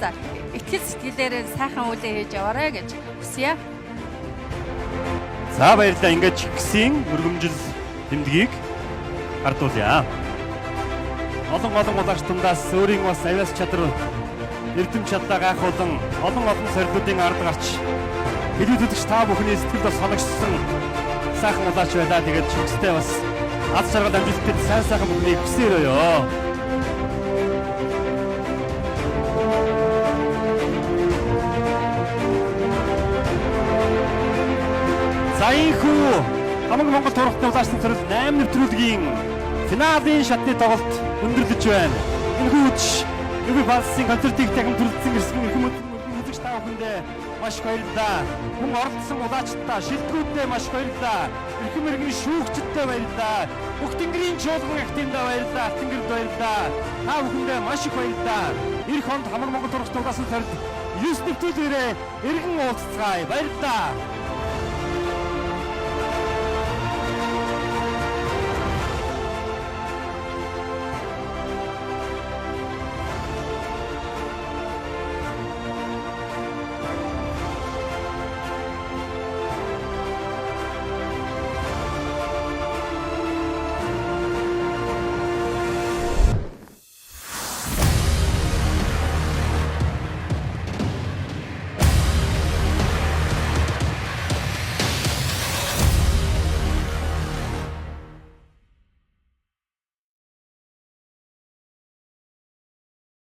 итгэл сэтгэлээрээ сайхан үйлээ хийж яваарай гэж хүсье. За баярлалаа. Ингээд Чингисийн өргөмжил тэмдгийг гардуулъя. Олон улаачдаас өөрийн бас авиас чадвар, эрдэм чадлаа гайхуулан олон сорилуудын ард гарч хэлүүлэгч та бүхний сэтгэл бас соногссон сайхан улаач байлаа. Тэгээд Чингистэй бас аз жаргал амжилттай сайн сайхан бүхнийг хүсээрээ. За ийхүү хамаг Монгол турхтны улаачдын сорил 8 нэвтрүүлгийн финалийн шатны тоглолт өндөрлөж байна. Энэ хүч Юби Балсын концертыг дахин төрөлдсөн ирсэн үзэгч та бүхэндээ маш баярлалаа. Хүн оролцсон улаачдаа, шилдэгүүддээ маш баярлалаа. Эрхэм иргэн шүүгчдтэй баярлалаа. Бүх тэнгэрийн чуулган активдаа баярлалаа. Алтан гэрэлд баярлалаа. Та бүхэндээ маш их баярлалаа. Эх хонд хамаг Монгол турхтны улаачдын сорил 9 нэвтрүүлгээрээ эргэн уулзцгаая. Баярлалаа.